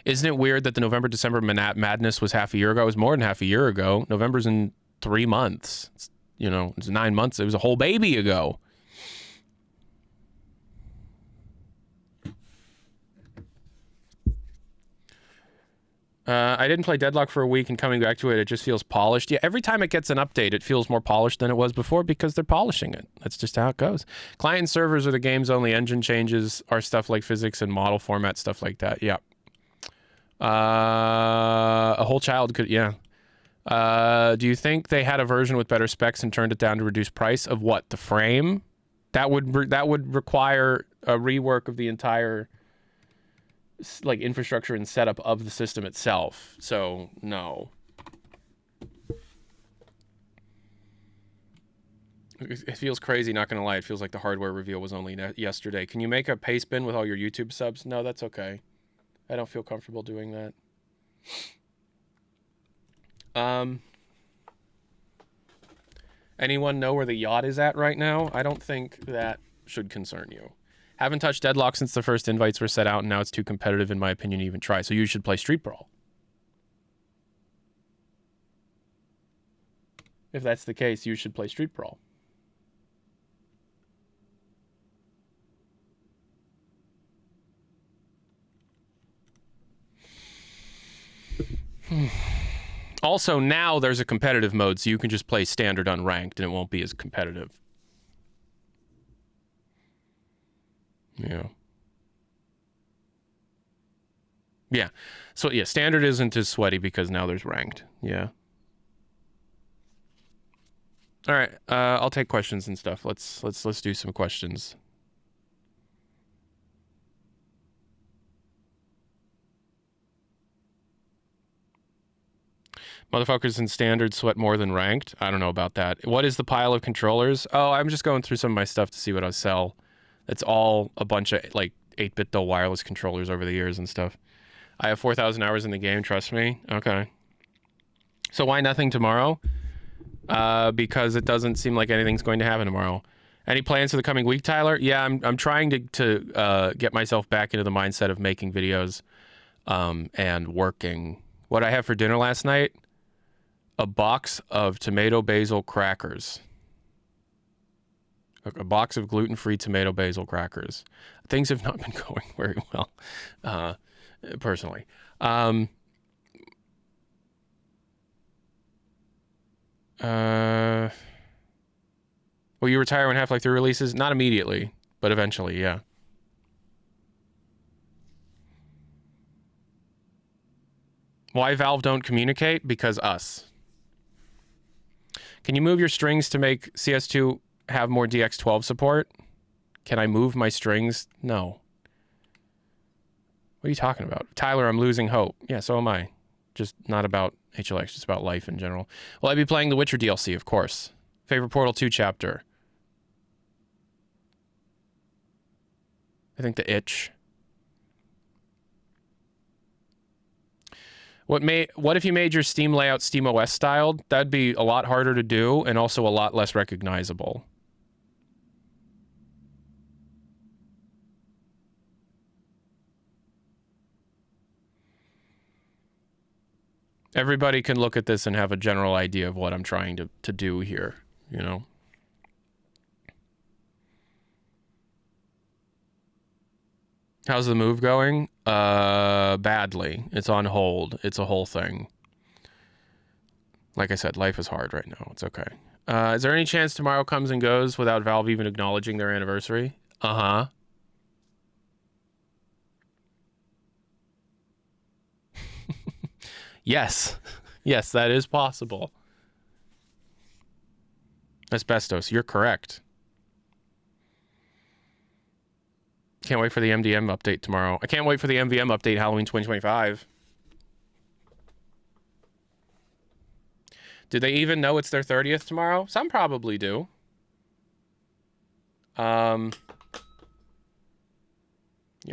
Isn't it weird that the November-December madness was half a year ago? It was more than half a year ago. November's in 3 months. You know, it's 9 months. It was a whole baby ago. I didn't play Deadlock for a week, and coming back to it, it just feels polished. Yeah, every time it gets an update, it feels more polished than it was before, because they're polishing it. That's just how it goes. Client and servers are the game's only engine changes, are stuff like physics and model format, stuff like that. Yeah. A whole child could, yeah. Do you think they had a version with better specs and turned it down to reduce price of what? The frame? That would require a rework of the entire like infrastructure and setup of the system itself. So no. It feels crazy, not gonna lie. It feels like the hardware reveal was only yesterday. Can you make a paste bin with all your YouTube subs? No, that's okay. I don't feel comfortable doing that. Anyone know where the yacht is at right now? I don't think that should concern you. Haven't touched Deadlock since the first invites were set out, and now it's too competitive, in my opinion, to even try. So you should play Street Brawl. If that's the case, you should play Street Brawl. Also, now there's a competitive mode, so you can just play standard unranked, and it won't be as competitive. Yeah. Yeah. So, yeah, standard isn't as sweaty because now there's ranked. Yeah. All right. I'll take questions and stuff. Let's do some questions. Motherfuckers in standard sweat more than ranked. I don't know about that. What is the pile of controllers? Oh, I'm just going through some of my stuff to see what I sell. It's all a bunch of like 8-bit dual wireless controllers over the years and stuff. I have 4,000 hours in the game, trust me. Okay. So why nothing tomorrow? Because it doesn't seem like anything's going to happen tomorrow. Any plans for the coming week, Tyler? Yeah, I'm trying to get myself back into the mindset of making videos and working. What I had for dinner last night? a box of tomato basil crackers. A box of gluten-free tomato basil crackers. Things have not been going very well, personally. Will you retire when Half-Life 3 releases? Not immediately, but eventually, yeah. Why Valve don't communicate? Because us. Can you move your strings to make CS2 have more DX12 support? Can I move my strings? No. What are you talking about? Tyler, I'm losing hope. Yeah, so am I. Just not about HLX, just about life in general. Will I be playing the Witcher DLC? Of course. Favorite Portal 2 chapter? I think the itch. What if you made your Steam layout SteamOS styled? That'd be a lot harder to do and also a lot less recognizable. Everybody can look at this and have a general idea of what I'm trying to do here, you know? How's the move going? Badly. It's on hold. It's a whole thing. Like I said, life is hard right now. It's okay. Is there any chance tomorrow comes and goes without Valve even acknowledging their anniversary? Uh-huh. Yes. Yes, that is possible. Asbestos, you're correct. Can't wait for the MDM update tomorrow. I can't wait for the MVM update Halloween 2025. Do they even know it's their 30th tomorrow? Some probably do. Yeah,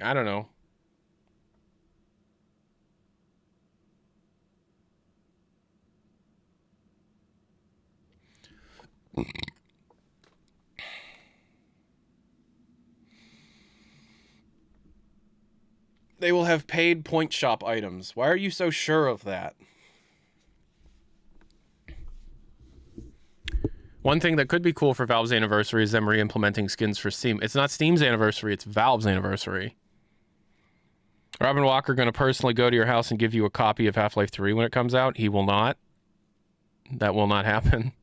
I don't know. They will have paid point shop items. Why are you so sure of that? One thing that could be cool for Valve's anniversary is them re-implementing skins for Steam. It's not Steam's anniversary, it's Valve's anniversary. Robin Walker going to personally go to your house and give you a copy of Half-Life 3 when it comes out? He will not. That will not happen.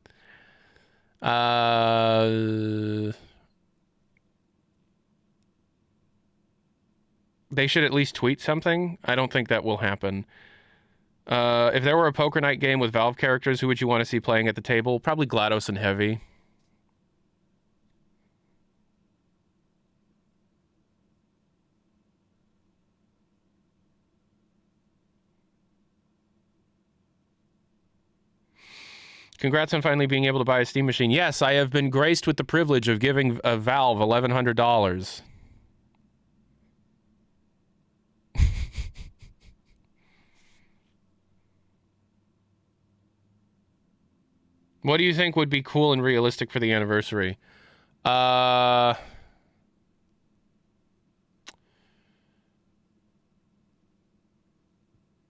They should at least tweet something. I don't think that will happen. If there were a poker night game with Valve characters, who would you want to see playing at the table? Probably GLaDOS and Heavy. Congrats on finally being able to buy a Steam machine. Yes, I have been graced with the privilege of giving Valve $1,100. What do you think would be cool and realistic for the anniversary?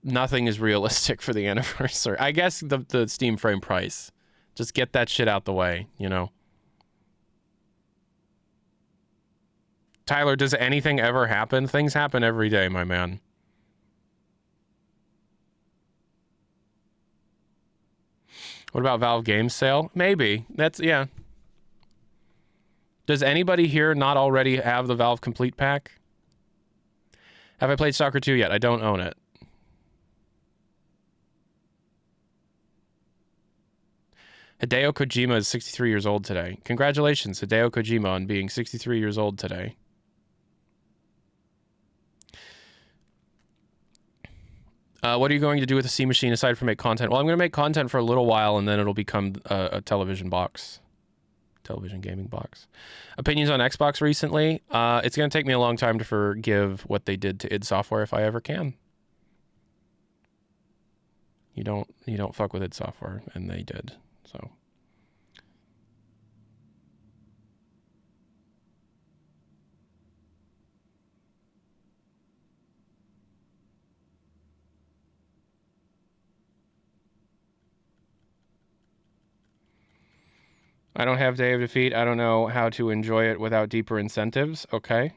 Nothing is realistic for the anniversary. I guess the Steam frame price. Just get that shit out the way, you know? Tyler, does anything ever happen? Things happen every day, my man. What about Valve Games sale? Maybe. That's, yeah. Does anybody here not already have the Valve Complete Pack? Have I played Stalker 2 yet? I don't own it. Hideo Kojima is 63 years old today. Congratulations, Hideo Kojima, on being 63 years old today. What are you going to do with the C machine aside from make content? Well, I'm going to make content for a little while, and then it'll become a television box. Television gaming box. Opinions on Xbox recently? It's going to take me a long time to forgive what they did to id Software if I ever can. You don't fuck with id Software, and they did. So. I don't have Day of Defeat. I don't know how to enjoy it without deeper incentives. Okay.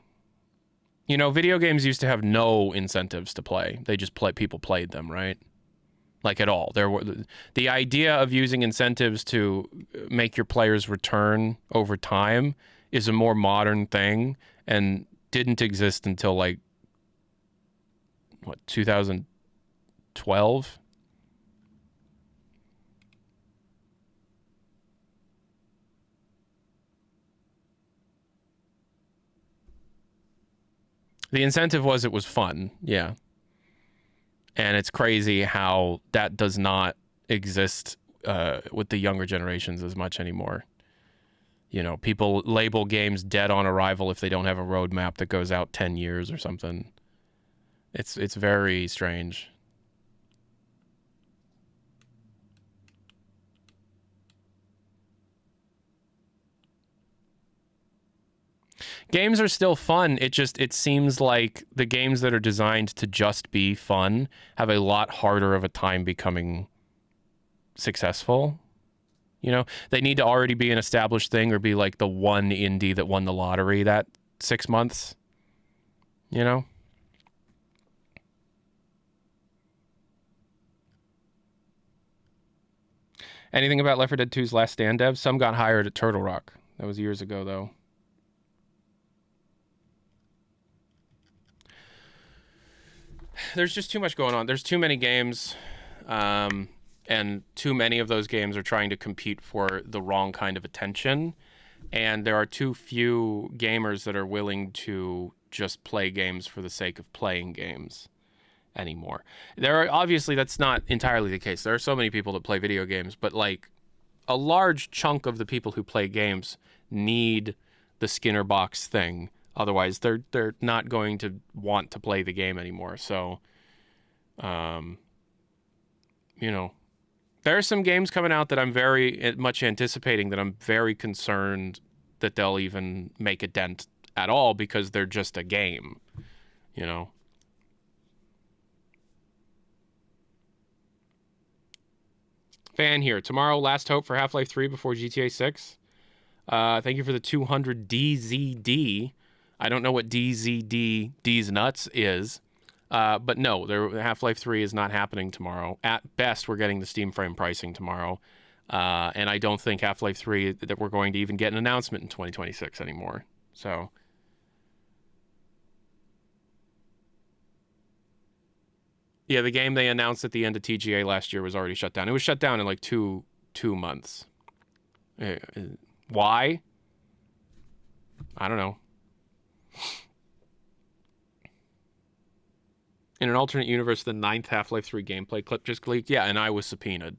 You know, video games used to have no incentives to play. They just people played them, right? Like at all. There were the idea of using incentives to make your players return over time is a more modern thing and didn't exist until like what, 2012? The incentive was it was fun, yeah. And it's crazy how that does not exist with the younger generations as much anymore. You know, people label games dead on arrival if they don't have a roadmap that goes out 10 years or something. It's very strange. Games are still fun. It seems like the games that are designed to just be fun have a lot harder of a time becoming successful. You know, they need to already be an established thing or be like the one indie that won the lottery that 6 months. You know? Anything about Left 4 Dead 2's Last Stand devs? Some got hired at Turtle Rock. That was years ago, though. There's just too much going on. There's too many games, and too many of those games are trying to compete for the wrong kind of attention. And there are too few gamers that are willing to just play games for the sake of playing games anymore. There are obviously that's not entirely the case. There are so many people that play video games, but like a large chunk of the people who play games need the Skinner box thing. Otherwise, they're not going to want to play the game anymore. So, you know, there are some games coming out that I'm very much anticipating that I'm very concerned that they'll even make a dent at all because they're just a game, you know. Fan here. Tomorrow, last hope for Half-Life 3 before GTA 6. Thank you for the 200 DZD. I don't know what D's nuts is. But no, Half-Life 3 is not happening tomorrow. At best, we're getting the Steam frame pricing tomorrow. And I don't think Half-Life 3, that we're going to even get an announcement in 2026 anymore. So... yeah, the game they announced at the end of TGA last year was already shut down. It was shut down in like two months. Why? I don't know. In an alternate universe, the 9th Half-Life 3 gameplay clip just leaked. Yeah, and I was subpoenaed.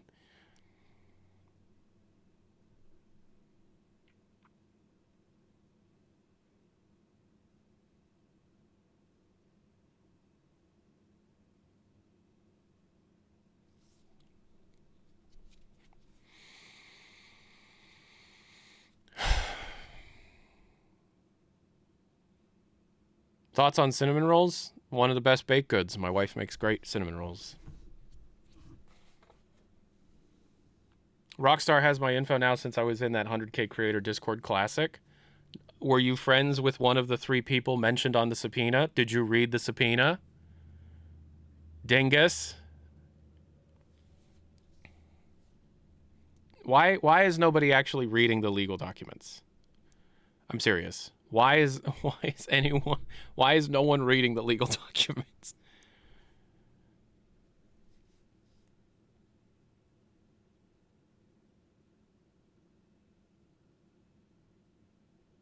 Thoughts on cinnamon rolls? One of the best baked goods. My wife makes great cinnamon rolls. Rockstar has my info now since I was in that 100K Creator Discord Classic. Were you friends with one of the 3 people mentioned on the subpoena? Did you read the subpoena? Dingus? Why is nobody actually reading the legal documents? I'm serious. Why is no one reading the legal documents?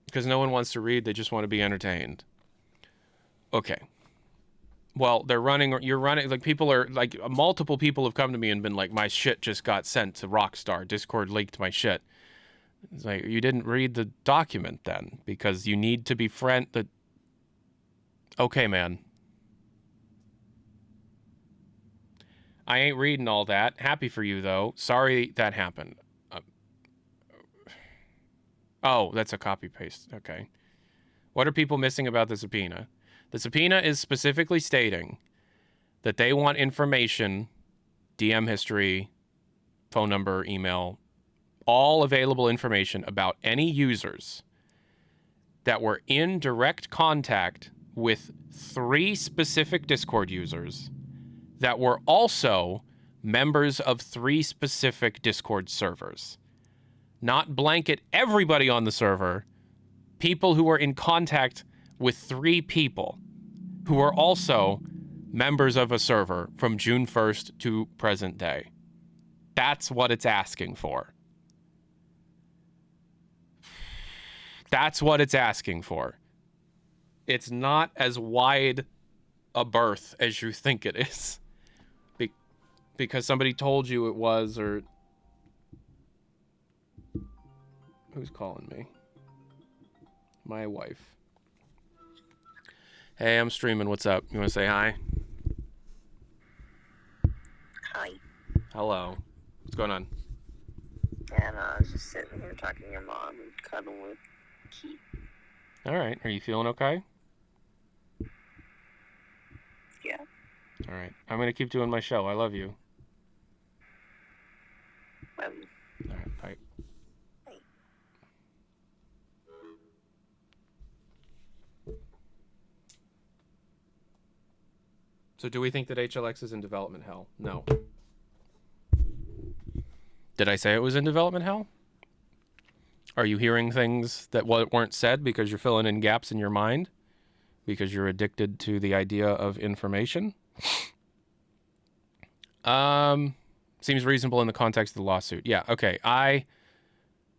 Because no one wants to read, they just want to be entertained. Okay. Well, you're running, like people are, like multiple people have come to me and been like, my shit just got sent to Rockstar. Discord leaked my shit. It's like, you didn't read the document then, because you need to be okay, man. I ain't reading all that. Happy for you, though. Sorry that happened. Oh, that's a copy-paste. Okay. What are people missing about the subpoena? The subpoena is specifically stating that they want information, DM history, phone number, email, all available information about any users that were in direct contact with 3 specific Discord users that were also members of 3 specific Discord servers. Not blanket everybody on the server, people who were in contact with 3 people who are also members of a server from June 1st to present day. That's what it's asking for. That's what it's asking for. It's not as wide a berth as you think it is. Because somebody told you it was, or... Who's calling me? My wife. Hey, I'm streaming. What's up? You want to say hi? Hi. Hello. What's going on? And I was just sitting here talking to your mom and cuddling with Keith. All right. Are you feeling okay? Yeah. All right. I'm going to keep doing my show. I love you. All right. Bye. So do we think that HLX is in development hell? No. Did I say it was in development hell? Are you hearing things that weren't said because you're filling in gaps in your mind? Because you're addicted to the idea of information? Seems reasonable in the context of the lawsuit. Yeah, okay. I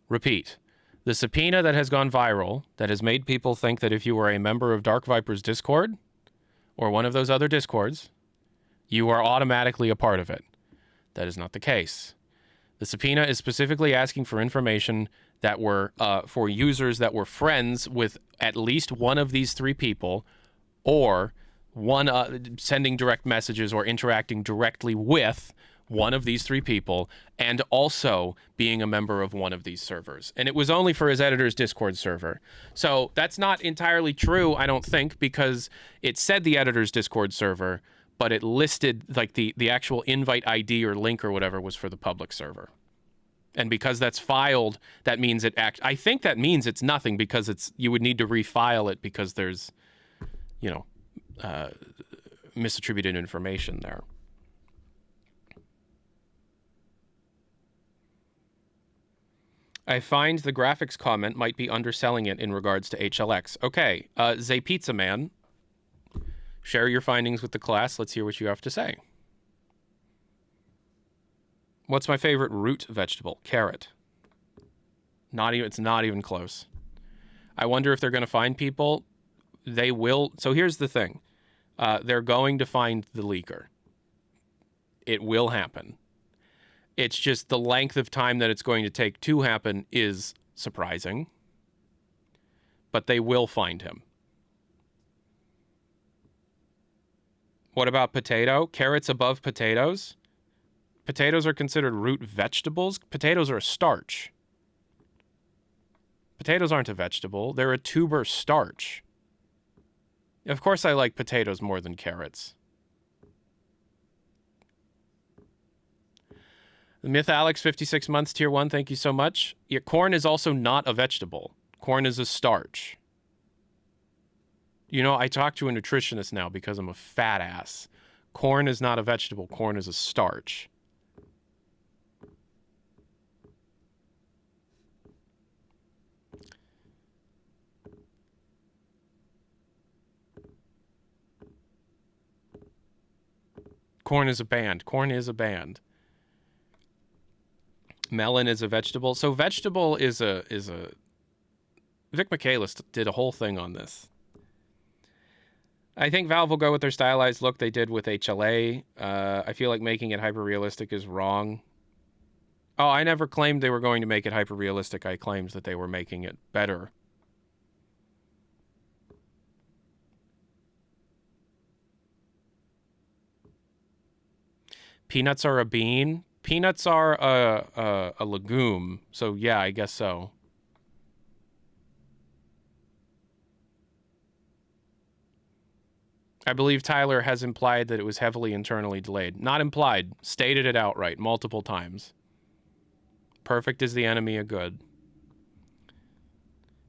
repeat. The subpoena that has gone viral, that has made people think that if you were a member of Dark Viper's Discord, or one of those other Discords, you are automatically a part of it. That is not the case. The subpoena is specifically asking for information that were for users that were friends with at least one of these 3 people, or sending direct messages or interacting directly with one of these 3 people, and also being a member of one of these servers. And it was only for his editor's Discord server. So that's not entirely true, I don't think, because it said the editor's Discord server, but it listed, like, the actual invite ID or link or whatever was for the public server. And because that's filed, that means I think that means it's nothing, because you would need to refile it because there's, misattributed information there. I find the graphics comment might be underselling it in regards to HLX. Okay, Zay Pizza Man, share your findings with the class. Let's hear what you have to say. What's my favorite root vegetable? Carrot. It's not even close. I wonder if they're going to find people. They will. So here's the thing. They're going to find the leaker. It will happen. It's just the length of time that it's going to take to happen is surprising. But they will find him. What about potato? Carrots above potatoes? Potatoes are considered root vegetables. Potatoes are a starch. Potatoes aren't a vegetable. They're a tuber starch. Of course I like potatoes more than carrots. The Myth Alex, 56 months, tier 1, thank you so much. Yeah, corn is also not a vegetable. Corn is a starch. I talk to a nutritionist now because I'm a fat ass. Corn is not a vegetable. Corn is a starch. Corn is a band. Corn is a band. Melon is a vegetable. So vegetable is a Vic Michaelis did a whole thing on this. I think Valve will go with their stylized look they did with HLA. I feel like making it hyper-realistic is wrong. Oh, I never claimed they were going to make it hyper-realistic. I claimed that they were making it better. Peanuts are a bean. Peanuts are a legume. So, yeah, I guess so. I believe Tyler has implied that it was heavily internally delayed. Not implied. Stated it outright multiple times. Perfect is the enemy of good.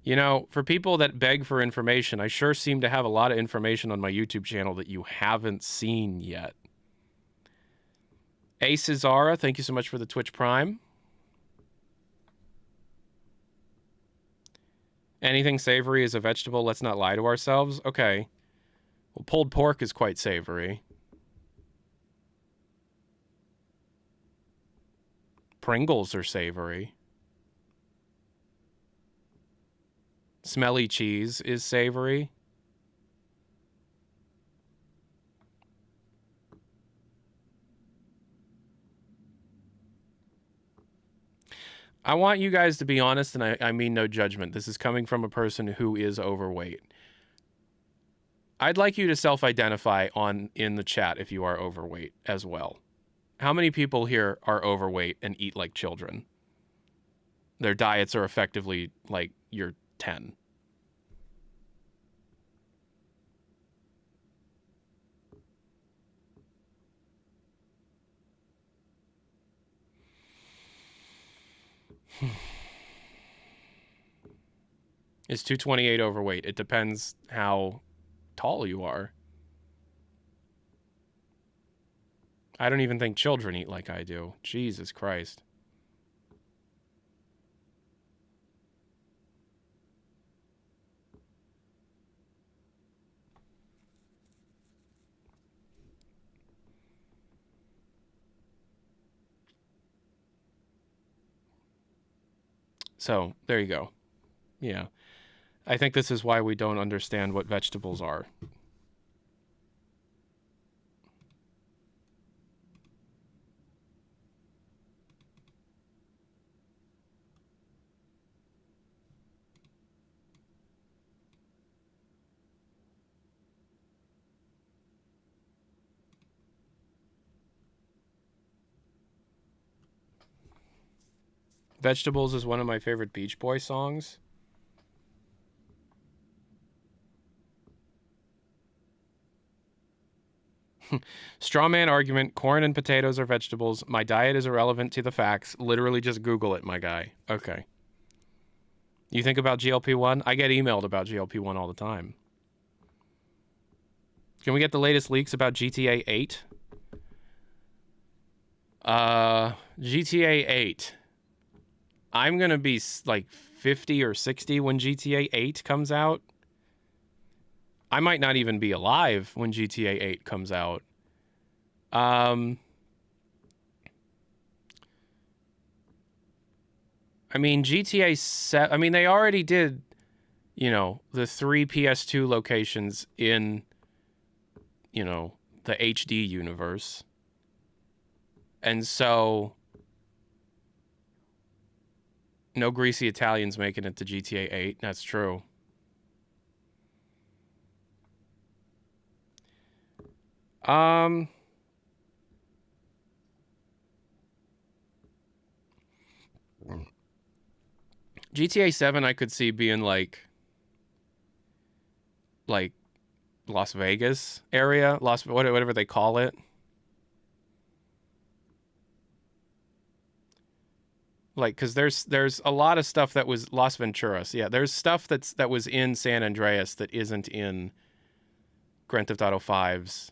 You know, for people that beg for information, I sure seem to have a lot of information on my YouTube channel that you haven't seen yet. A Cesara, thank you so much for the Twitch Prime. Anything savory is a vegetable. Let's not lie to ourselves. Okay. Well, pulled pork is quite savory. Pringles are savory. Smelly cheese is savory. I want you guys to be honest, and I mean no judgment. This is coming from a person who is overweight. I'd like you to self-identify in the chat if you are overweight as well. How many people here are overweight and eat like children? Their diets are effectively like you're 10. Is 228 overweight? It depends how tall you are. I don't even think children eat like I do. Jesus Christ. So, there you go. Yeah. I think this is why we don't understand what vegetables are. Vegetables is one of my favorite Beach Boy songs. Straw man argument, corn and potatoes are vegetables. My diet is irrelevant to the facts. Literally just Google it, my guy. Okay. You think about GLP-1? I get emailed about GLP-1 all the time. Can we get the latest leaks about GTA 8? GTA 8. I'm going to be like 50 or 60 when GTA 8 comes out. I might not even be alive when GTA 8 comes out. I mean, GTA 7... I mean, they already did, you know, the 3 PS2 locations in, you know, the HD universe. And so... no greasy Italians making it to GTA 8. That's true. GTA 7 I could see being like Las Vegas area, whatever they call it. Like, because there's a lot of stuff that was Las Venturas. Yeah, there's stuff that was in San Andreas that isn't in Grand Theft Auto 5's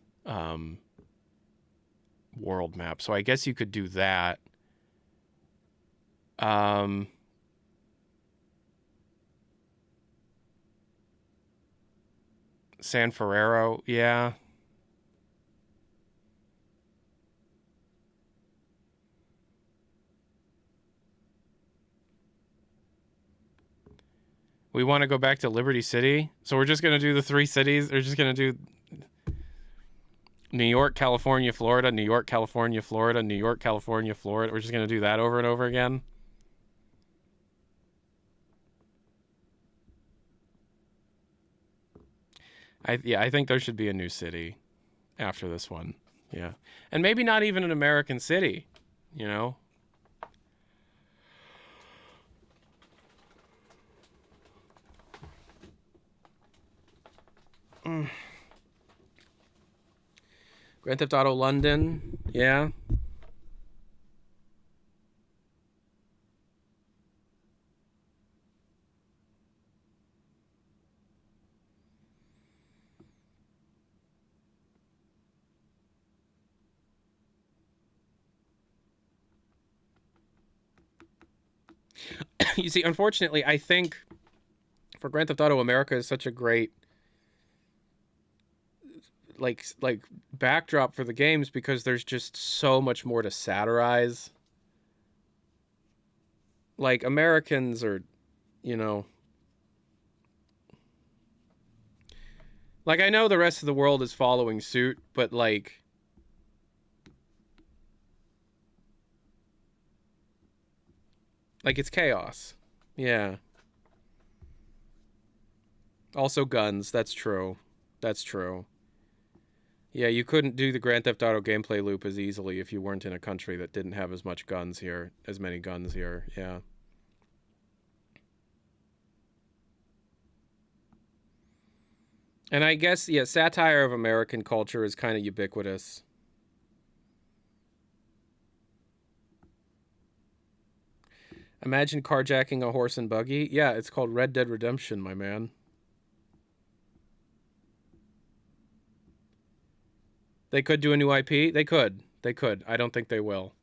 world map. So I guess you could do that. San Ferrero, yeah. We want to go back to Liberty City. So we're just going to do the 3 cities. We're just going to do New York, California, Florida, New York, California, Florida, New York, California, Florida. We're just going to do that over and over again. I think there should be a new city after this one. Yeah. And maybe not even an American city, you know? Grand Theft Auto London, yeah. You see, unfortunately, I think for Grand Theft Auto, America is such a great like backdrop for the games because there's just so much more to satirize. Like, Americans are, you know, like, I know the rest of the world is following suit, but like it's chaos. Yeah. Also guns, that's true. That's true. Yeah, you couldn't do the Grand Theft Auto gameplay loop as easily if you weren't in a country that didn't have as many guns here. Yeah. And I guess, yeah, satire of American culture is kind of ubiquitous. Imagine carjacking a horse and buggy. Yeah, it's called Red Dead Redemption, my man. They could do a new IP. They could. They could. I don't think they will.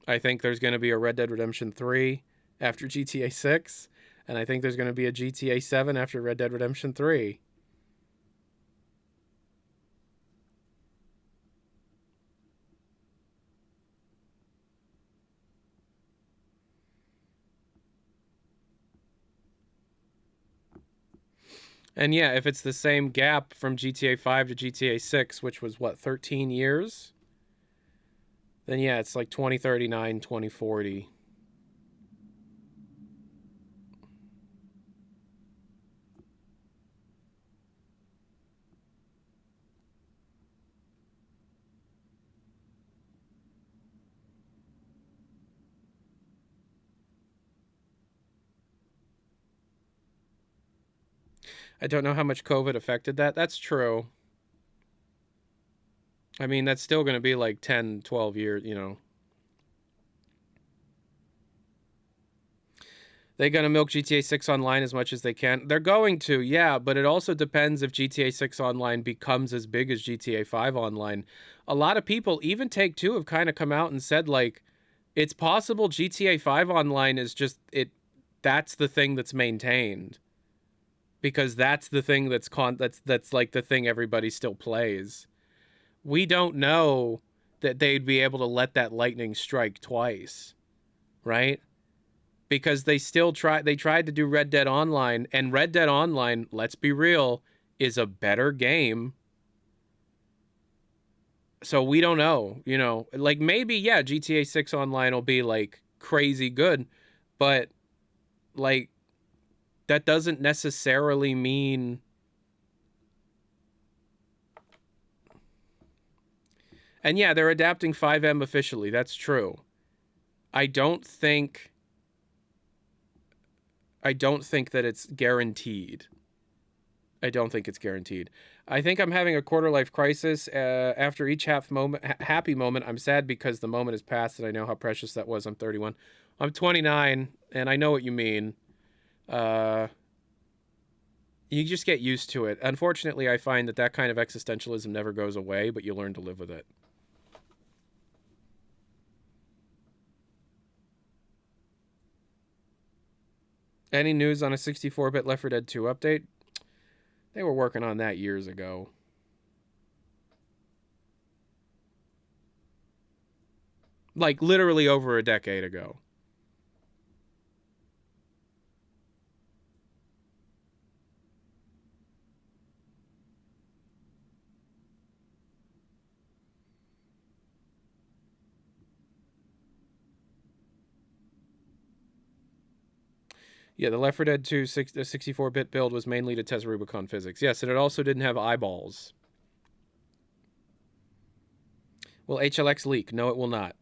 I think there's going to be a Red Dead Redemption 3 after GTA 6, and I think there's going to be a GTA 7 after Red Dead Redemption 3. And yeah, if it's the same gap from GTA 5 to GTA 6, which was what, 13 years? Then yeah, it's like 2039, 2040. I don't know how much COVID affected that. That's true. I mean, that's still going to be like 10, 12 years, you know. They're going to milk GTA 6 Online as much as they can. They're going to, yeah, but it also depends if GTA 6 Online becomes as big as GTA 5 Online. A lot of people, even Take-Two, have kind of come out and said, like, it's possible GTA 5 Online is just, that's the thing that's maintained. Because that's the thing that's like the thing everybody still plays. We don't know that they'd be able to let that lightning strike twice, right? Because they tried to do Red Dead Online, and Red Dead Online, let's be real, is a better game. So we don't know, you know, like maybe, yeah, GTA 6 Online will be like crazy good, but like that doesn't necessarily mean. And yeah, they're adapting 5M officially. That's true. I don't think that it's guaranteed. I don't think it's guaranteed. I think I'm having a quarter life crisis. After each happy moment, I'm sad because the moment has passed and I know how precious that was. I'm 31. I'm 29, and I know what you mean. You just get used to it. Unfortunately, I find that kind of existentialism never goes away, but you learn to live with it. Any news on a 64-bit Left 4 Dead 2 update? They were working on that years ago. Like, literally over a decade ago. Yeah, the Left 4 Dead 2 64-bit build was mainly to test Rubicon physics. Yes, and it also didn't have eyeballs. Will HLX leak? No, it will not.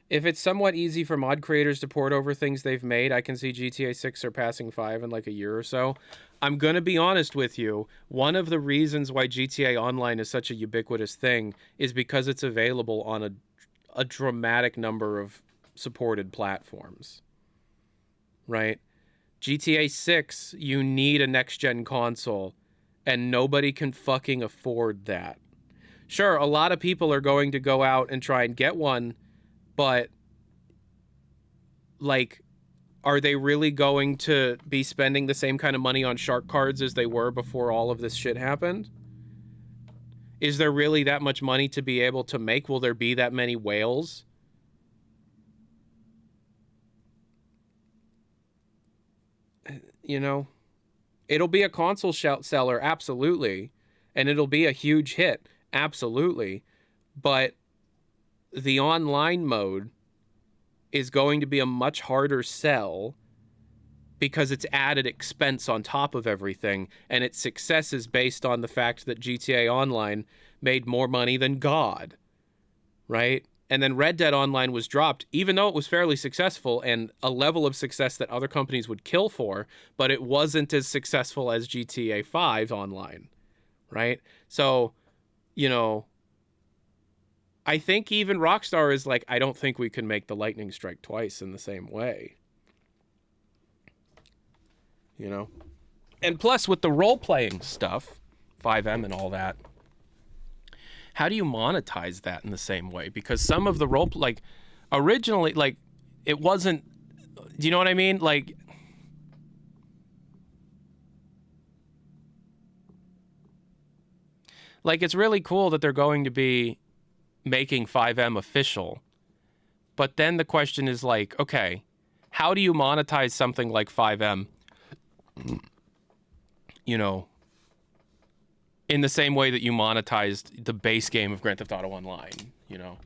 If it's somewhat easy for mod creators to port over things they've made, I can see GTA 6 surpassing 5 in like a year or so. I'm going to be honest with you. One of the reasons why GTA Online is such a ubiquitous thing is because it's available on a dramatic number of supported platforms. right? GTA 6, you need a next-gen console, and nobody can fucking afford that. Sure, a lot of people are going to go out and try and get one, but, like, are they really going to be spending the same kind of money on shark cards as they were before all of this shit happened? Is there really that much money to be able to make? Will there be that many whales? You know, it'll be a console seller, absolutely. And it'll be a huge hit, absolutely. But the online mode is going to be a much harder sell because it's added expense on top of everything, and its success is based on the fact that GTA Online made more money than God, right? And then Red Dead Online was dropped, even though it was fairly successful and a level of success that other companies would kill for, but it wasn't as successful as GTA 5 Online, right? So, you know, I think even Rockstar is like, I don't think we can make the lightning strike twice in the same way. You know? And plus, with the role-playing stuff, 5M and all that, how do you monetize that in the same way? Because some of the like, originally, like, it wasn't... Do you know what I mean? Like... Like, it's really cool that they're going to be making 5M official. But then the question is, like, okay, how do you monetize something like 5M? You know, in the same way that you monetized the base game of Grand Theft Auto Online, you know?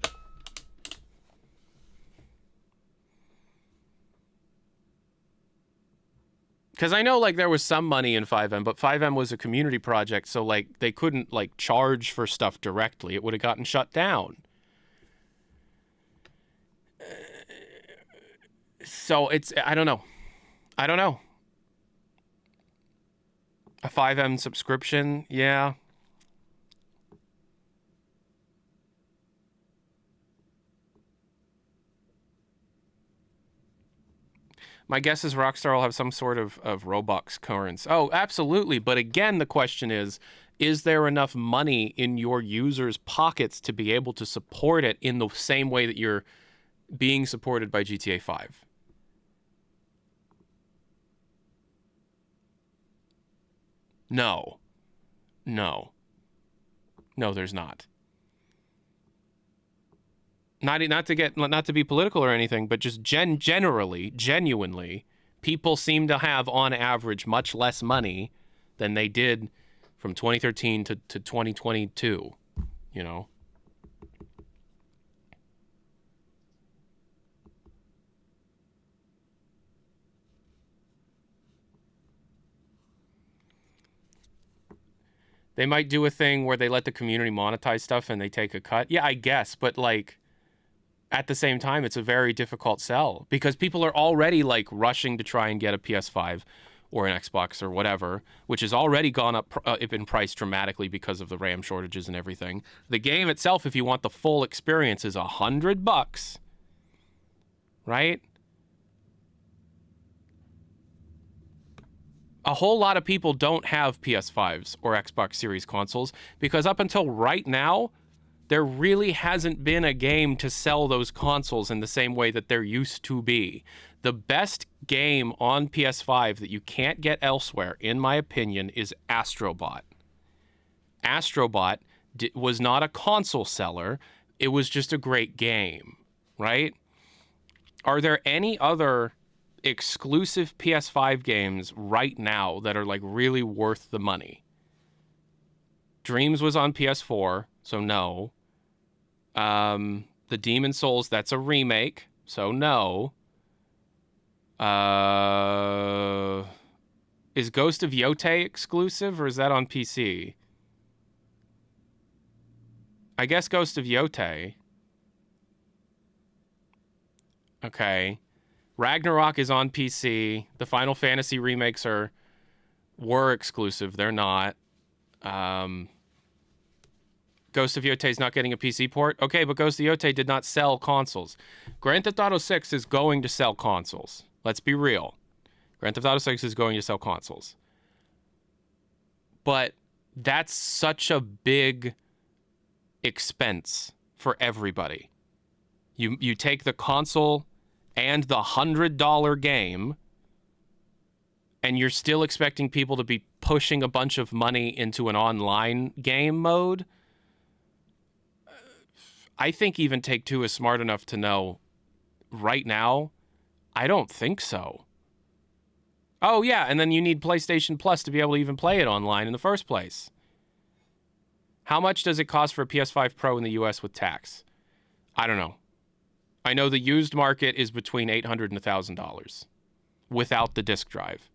Because I know, like, there was some money in 5M, but 5M was a community project, so, like, they couldn't, like, charge for stuff directly. It would have gotten shut down. So it's, I don't know. I don't know. A 5M subscription, yeah. My guess is Rockstar will have some sort of Robux currency. Oh, absolutely. But again, the question is there enough money in your users' pockets to be able to support it in the same way that you're being supported by GTA 5? No. No. No, there's not. Not to be political or anything, but just genuinely, people seem to have on average much less money than they did from 2013 to 2022, you know. They might do a thing where they let the community monetize stuff and they take a cut. Yeah, I guess, but like at the same time, it's a very difficult sell because people are already like rushing to try and get a PS5 or an Xbox or whatever, which has already gone up in price dramatically because of the RAM shortages and everything. The game itself, if you want the full experience, is $100, right? A whole lot of people don't have PS5s or Xbox Series consoles because up until right now, there really hasn't been a game to sell those consoles in the same way that there used to be. The best game on PS5 that you can't get elsewhere, in my opinion, is Astrobot. Astrobot was not a console seller. It was just a great game, right? Are there any other exclusive PS5 games right now that are like really worth the money? Dreams was on PS4, so no. The Demon Souls, that's a remake, so no. Is Ghost of Yotei exclusive, or is that on PC? I guess Ghost of Yotei. Okay. Ragnarok is on PC. The Final Fantasy remakes were exclusive. They're not. Ghost of Yotei is not getting a PC port. Okay, but Ghost of Yotei did not sell consoles. Grand Theft Auto 6 is going to sell consoles. Let's be real. Grand Theft Auto 6 is going to sell consoles. But that's such a big expense for everybody. You take the console and the $100 game, and you're still expecting people to be pushing a bunch of money into an online game mode. I think even Take-Two is smart enough to know right now, I don't think so. Oh, yeah, and then you need PlayStation Plus to be able to even play it online in the first place. How much does it cost for a PS5 Pro in the US with tax? I don't know. I know the used market is between $800 and $1,000 without the disc drive.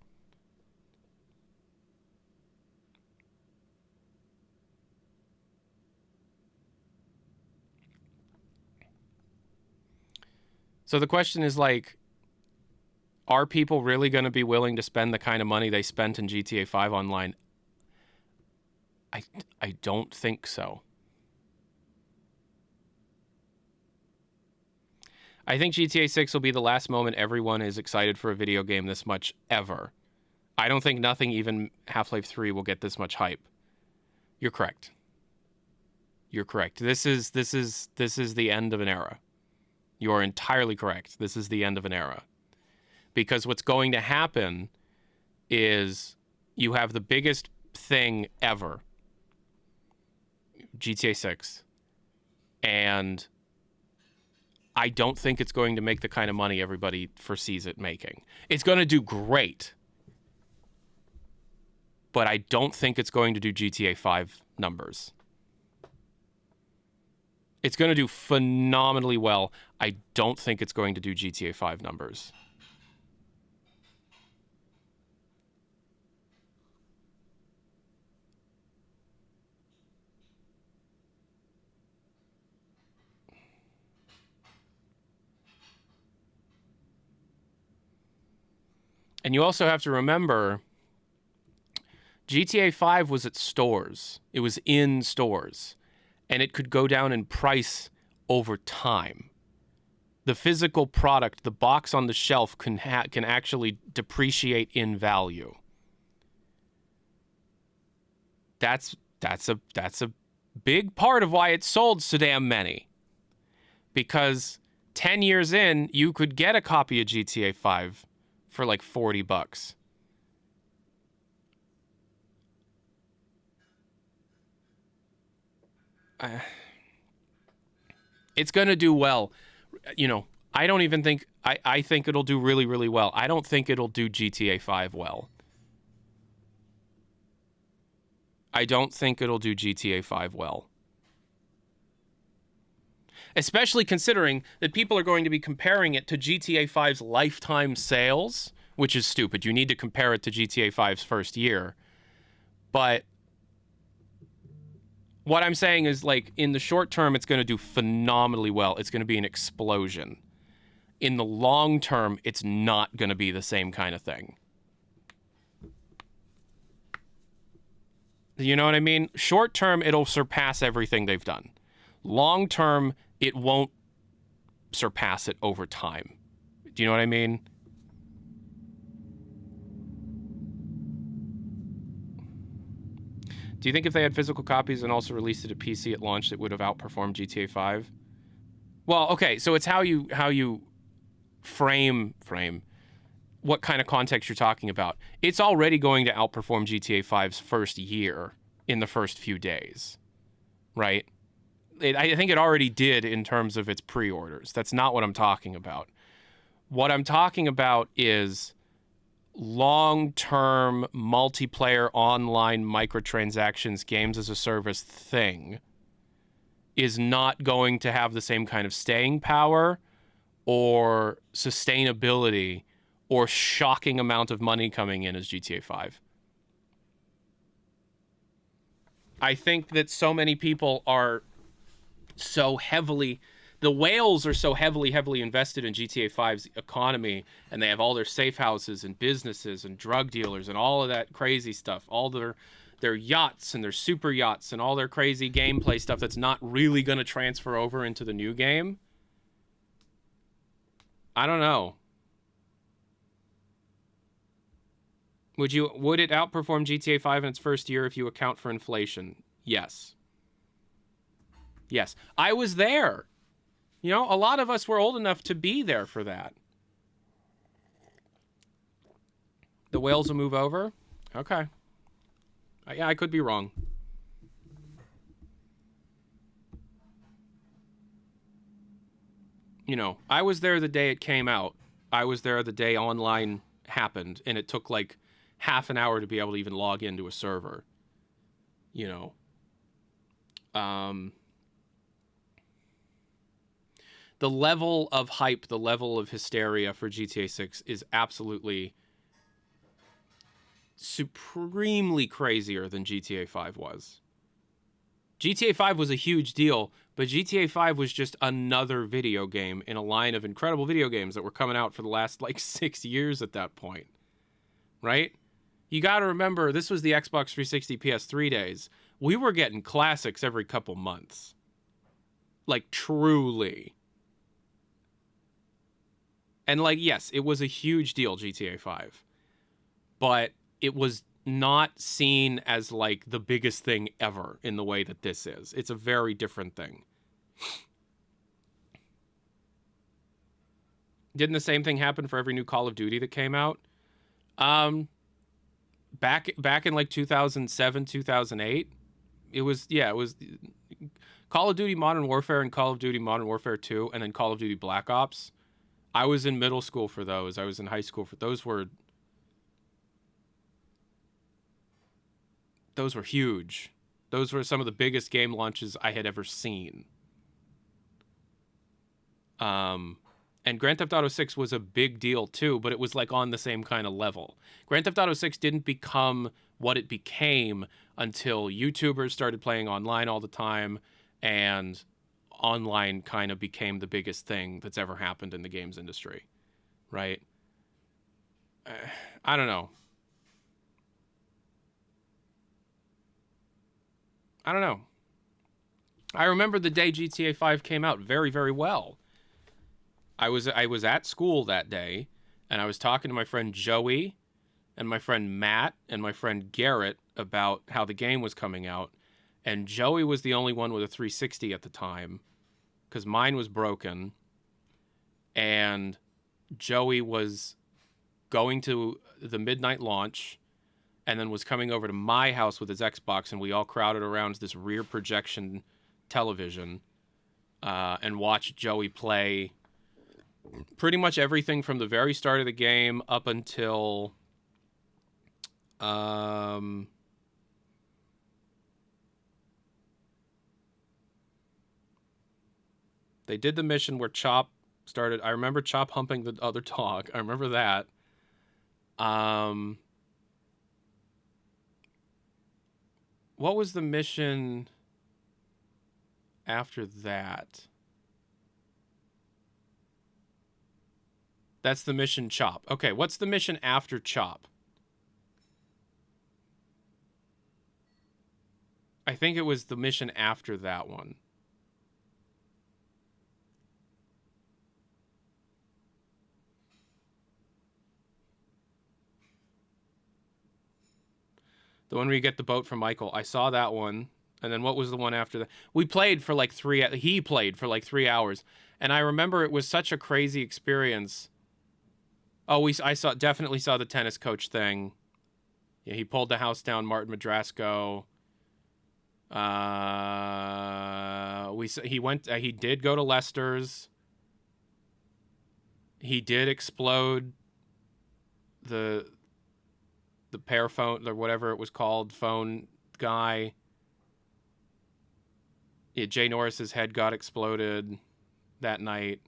So the question is, like, are people really going to be willing to spend the kind of money they spent in GTA 5 online? I don't think so. I think GTA 6 will be the last moment everyone is excited for a video game this much ever. I don't think nothing, even Half-Life 3, will get this much hype. You're correct. You're correct. This is the end of an era. You are entirely correct. This is the end of an era. Because what's going to happen is you have the biggest thing ever, GTA 6, and I don't think it's going to make the kind of money everybody foresees it making. It's going to do great, but I don't think it's going to do GTA 5 numbers. It's going to do phenomenally well. I don't think it's going to do GTA 5 numbers. And you also have to remember, GTA 5 was at stores. It was in stores. And it could go down in price over time. The physical product, the box on the shelf, can actually depreciate in value. That's a big part of why it sold so damn many. Because 10 years in, you could get a copy of GTA 5 for like $40. It's going to do well. You know, I don't even think... I think it'll do really, really well. I don't think it'll do GTA 5 well. I don't think it'll do GTA 5 well. Especially considering that people are going to be comparing it to GTA 5's lifetime sales, which is stupid. You need to compare it to GTA 5's first year. But what I'm saying is, like, in the short term, it's going to do phenomenally well. It's going to be an explosion. In the long term, it's not going to be the same kind of thing. You know what I mean? Short term, it'll surpass everything they've done. Long term, it won't surpass it over time. Do you know what I mean? Do you think if they had physical copies and also released it at PC at launch, it would have outperformed GTA 5? Well, okay, so it's how you frame what kind of context you're talking about. It's already going to outperform GTA 5's first year in the first few days, right? I think it already did in terms of its pre-orders. That's not what I'm talking about. What I'm talking about is long-term multiplayer online microtransactions, games as a service thing is not going to have the same kind of staying power or sustainability or shocking amount of money coming in as GTA 5. I think that so many people are so heavily... The whales are so heavily invested in GTA 5's economy, and they have all their safe houses and businesses and drug dealers and all of that crazy stuff, all their yachts and their super yachts and all their crazy gameplay stuff that's not really going to transfer over into the new game. I don't know. Would it outperform GTA 5 in its first year if you account for inflation? Yes. Yes. I was there. You know, a lot of us were old enough to be there for that. The whales will move over? Okay. Yeah, I could be wrong. You know, I was there the day it came out. I was there the day online happened, and it took like half an hour to be able to even log into a server. You know. The level of hype, the level of hysteria for GTA 6 is absolutely supremely crazier than GTA 5 was. GTA 5 was a huge deal, but GTA 5 was just another video game in a line of incredible video games that were coming out for the last like 6 years at that point. Right? You got to remember, this was the Xbox 360 PS3 days. We were getting classics every couple months. Like, truly. And like, yes, it was a huge deal, GTA 5. But it was not seen as like the biggest thing ever in the way that this is. It's a very different thing. Didn't the same thing happen for every new Call of Duty that came out? Back in like 2007, 2008, it was Call of Duty Modern Warfare and Call of Duty Modern Warfare 2 and then Call of Duty Black Ops. I was in middle school for those. I was in high school for those. Were huge. Those were some of the biggest game launches I had ever seen. And Grand Theft Auto 6 was a big deal too, but it was like on the same kind of level. Grand Theft Auto 6 didn't become what it became until YouTubers started playing online all the time, and online kind of became the biggest thing that's ever happened in the games industry, right? I don't know. I remember the day GTA 5 came out very, very well. I was at school that day, and I was talking to my friend Joey and my friend Matt and my friend Garrett about how the game was coming out, and Joey was the only one with a 360 at the time because mine was broken, and Joey was going to the midnight launch and then was coming over to my house with his Xbox, and we all crowded around this rear projection television and watched Joey play pretty much everything from the very start of the game up until they did the mission where Chop started. I remember Chop humping the other dog. I remember that. What was the mission after that? That's the mission Chop. Okay, what's the mission after Chop? I think it was the mission after that one. The one where you get the boat from Michael. I saw that one. And then what was the one after that? We played for like he played for like 3 hours. And I remember it was such a crazy experience. Oh, definitely saw the tennis coach thing. Yeah, he pulled the house down, Martin Madrasco. He did go to Lester's. He did explode the pair phone, or whatever it was called, phone guy. Yeah, Jay Norris's head got exploded that night.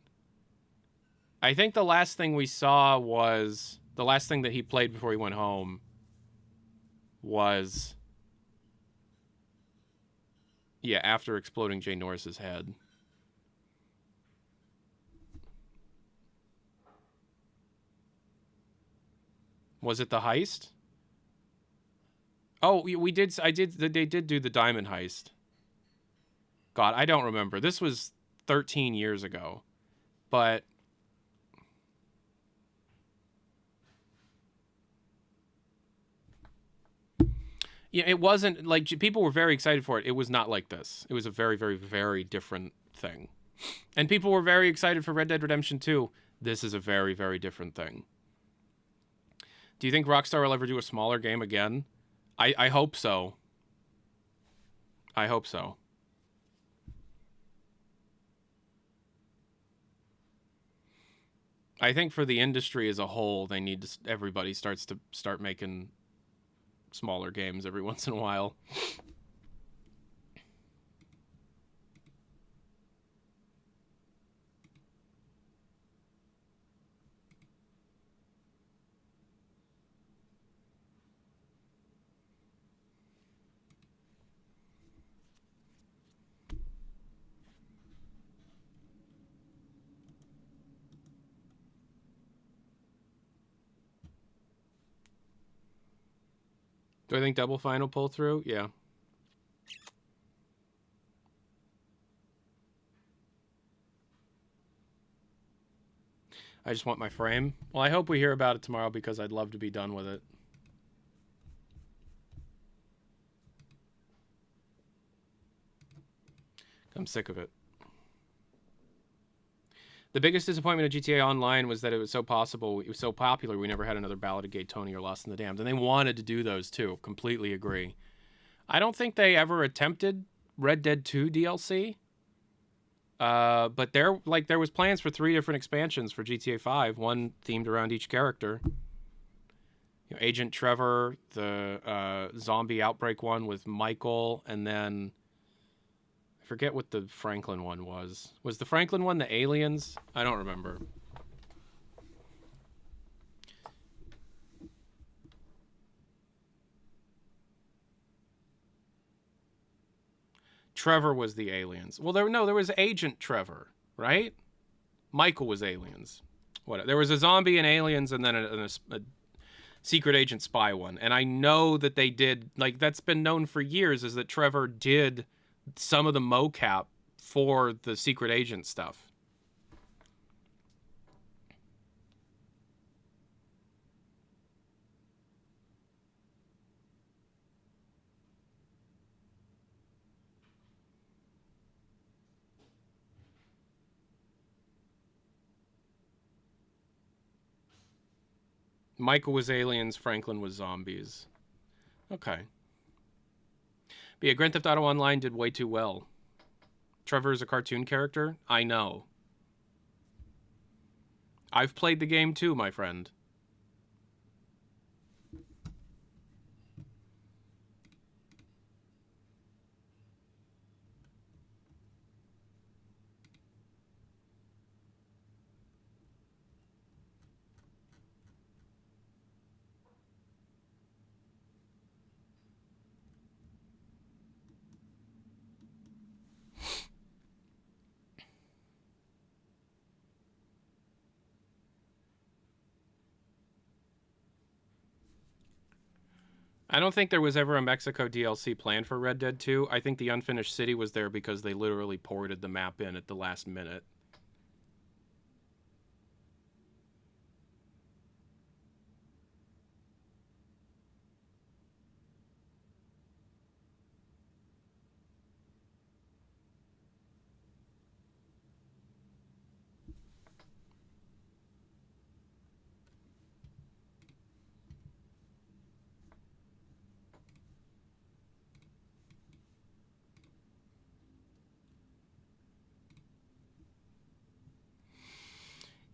I think the last thing we saw was the last thing that he played before he went home was, yeah, after exploding Jay Norris's head. Was it the heist? Oh, they did do the diamond heist. God, I don't remember. This was 13 years ago. But Yeah, it wasn't like people were very excited for it. It was not like this. It was a very, very, very different thing. And people were very excited for Red Dead Redemption 2. This is a very, very different thing. Do you think Rockstar will ever do a smaller game again? I hope so. I hope so. I think for the industry as a whole, they need to. Everybody start making smaller games every once in a while. Do I think Double Fine will pull through? Yeah. I just want my frame. Well, I hope we hear about it tomorrow because I'd love to be done with it. I'm sick of it. The biggest disappointment of GTA Online was that it was so popular, we never had another Ballad of Gay Tony or Lost in the Damned. And they wanted to do those too. Completely agree. I don't think they ever attempted Red Dead 2 DLC. But there was plans for 3 different expansions for GTA 5, one themed around each character. You know, Agent Trevor, the zombie outbreak one with Michael, and then I forget what the Franklin one was. Was the Franklin one the aliens? I don't remember. Trevor was the aliens. Well, there was Agent Trevor, right? Michael was aliens. What? There was a zombie and aliens, and then a secret agent spy one. And I know that they did, like, that's been known for years, is that Trevor did some of the mocap for the secret agent stuff. Michael was aliens, Franklin was zombies. Okay. But yeah, Grand Theft Auto Online did way too well. Trevor is a cartoon character? I know. I've played the game too, my friend. I don't think there was ever a Mexico DLC planned for Red Dead 2. I think the Unfinished City was there because they literally ported the map in at the last minute.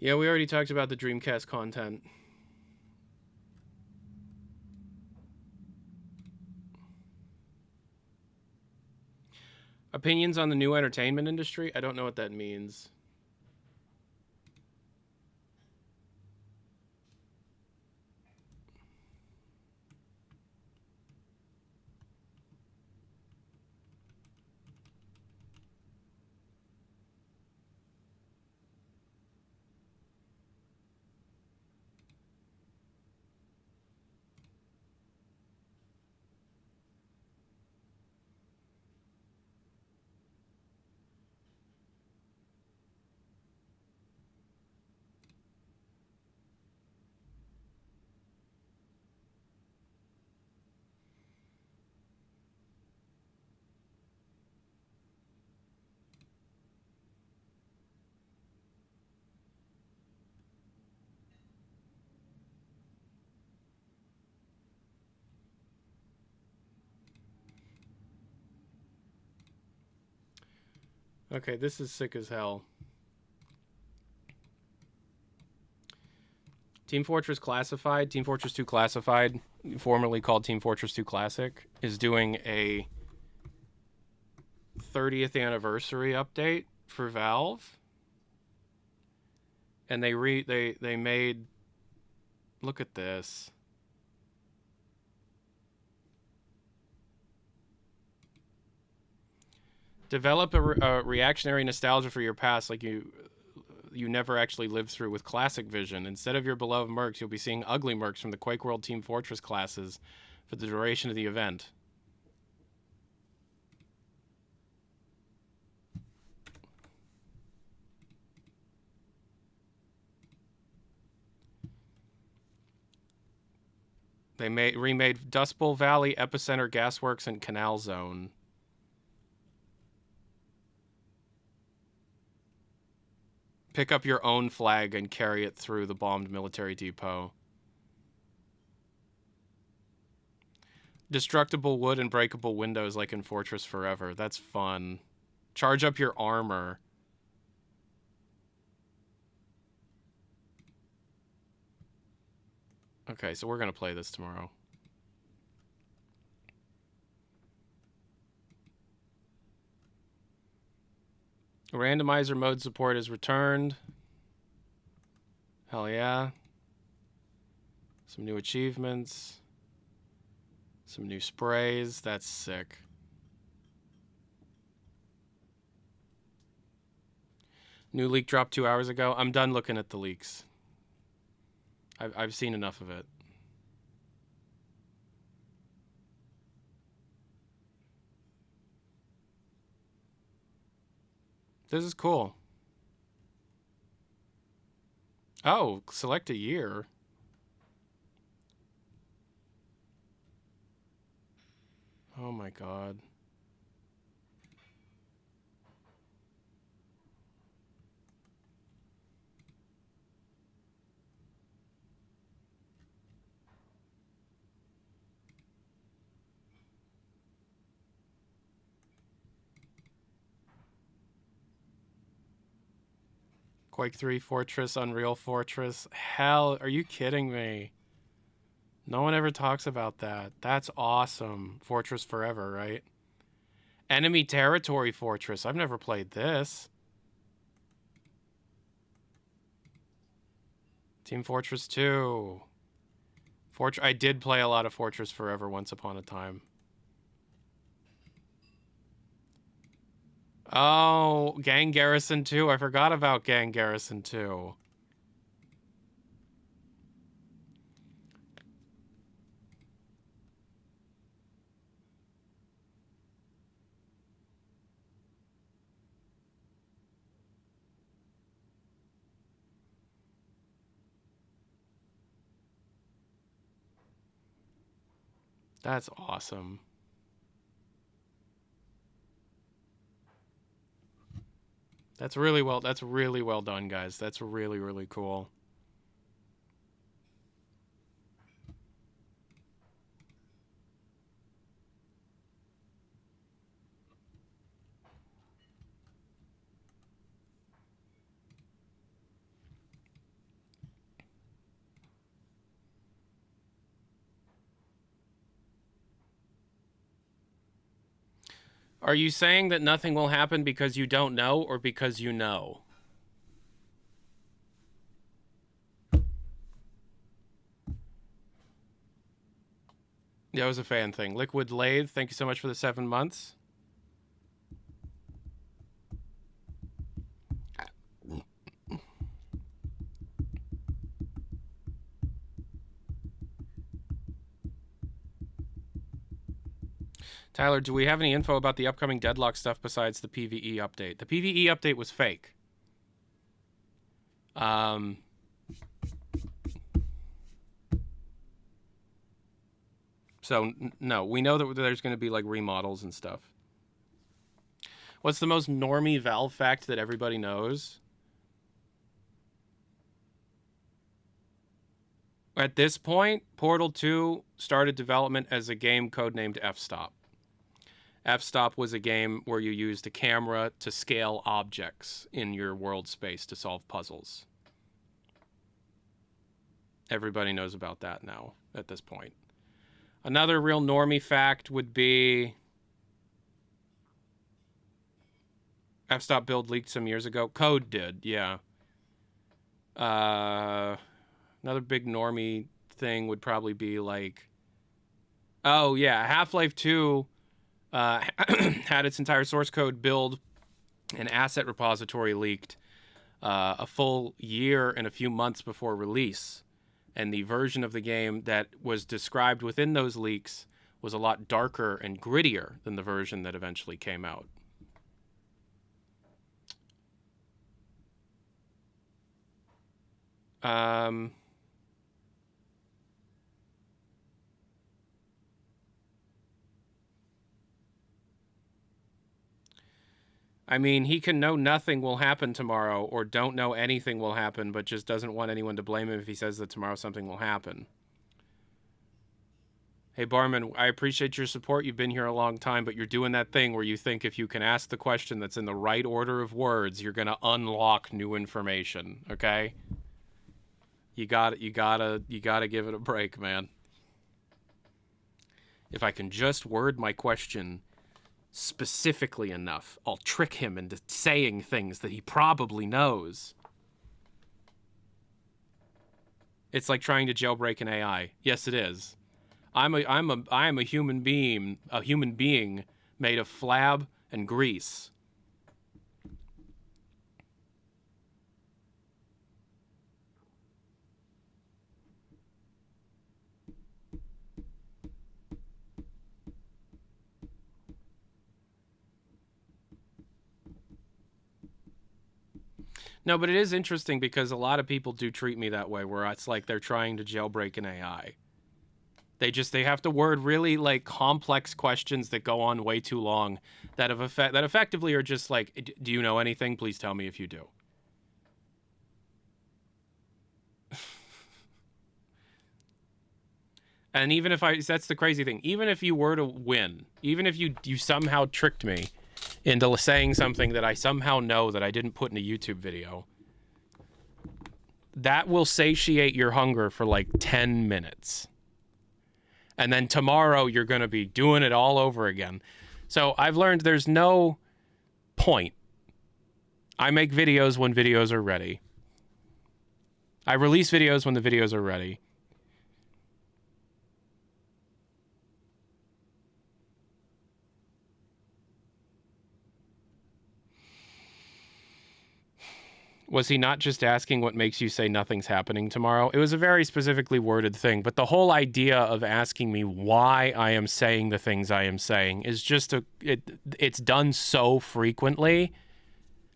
Yeah, we already talked about the Dreamcast content. Opinions on the new entertainment industry? I don't know what that means. Okay, this is sick as hell. Team Fortress Classified, Team Fortress 2 Classified, formerly called Team Fortress 2 Classic, is doing a 30th anniversary update for Valve. And they made, look at this. Develop a reactionary nostalgia for your past like you never actually lived through with classic vision. Instead of your beloved mercs, you'll be seeing ugly mercs from the Quake World Team Fortress classes for the duration of the event. They remade Dust Bowl Valley, Epicenter, Gasworks, and Canal Zone. Pick up your own flag and carry it through the bombed military depot. Destructible wood and breakable windows like in Fortress Forever. That's fun. Charge up your armor. Okay, so we're going to play this tomorrow. Randomizer mode support is returned. Hell yeah. Some new achievements. Some new sprays. That's sick. New leak dropped 2 hours ago. I'm done looking at the leaks. I've seen enough of it. This is cool. Oh, select a year. Oh my god. Quake 3 Fortress, Unreal Fortress. Hell, are you kidding me? No one ever talks about that. That's awesome. Fortress Forever, right? Enemy Territory Fortress. I've never played this. Team Fortress 2. I did play a lot of Fortress Forever once upon a time. Oh, Gang Garrison 2. I forgot about Gang Garrison 2. That's awesome. That's really well done, guys. That's really, really cool. Are you saying that nothing will happen because you don't know or because you know? Yeah, it was a fan thing. Liquid Lathe, thank you so much for the 7 months. Tyler, do we have any info about the upcoming Deadlock stuff besides the PvE update? The PvE update was fake. So, no, we know that there's going to be, like, remodels and stuff. What's the most normie Valve fact that everybody knows? At this point, Portal 2 started development as a game codenamed F-Stop. F-Stop was a game where you used a camera to scale objects in your world space to solve puzzles. Everybody knows about that now at this point. Another real normie fact would be F-Stop build leaked some years ago. Code did, yeah. Another big normie thing would probably be like, oh yeah, Half-Life 2 had its entire source code build and asset repository leaked a full year and a few months before release. And the version of the game that was described within those leaks was a lot darker and grittier than the version that eventually came out. I mean, he can know nothing will happen tomorrow or don't know anything will happen, but just doesn't want anyone to blame him if he says that tomorrow something will happen. Hey, Barman, I appreciate your support. You've been here a long time, but you're doing that thing where you think if you can ask the question that's in the right order of words, you're going to unlock new information, okay? You gotta give it a break, man. If I can just word my question specifically enough, I'll trick him into saying things that he probably knows. It's like trying to jailbreak an AI. Yes, it is. I am a human being made of flab and grease. No, but it is interesting because a lot of people do treat me that way, where it's like they're trying to jailbreak an AI. They have to word really like complex questions that go on way too long that effectively are just like, do you know anything? Please tell me if you do. And even if that's the crazy thing, even if you were to win, even if you somehow tricked me into saying something that I somehow know that I didn't put in a YouTube video, that will satiate your hunger for like 10 minutes. And then tomorrow you're going to be doing it all over again. So I've learned there's no point. I make videos when videos are ready. I release videos when the videos are ready. Was he not just asking what makes you say nothing's happening tomorrow? It was a very specifically worded thing, but the whole idea of asking me why I am saying the things I am saying is just it's done so frequently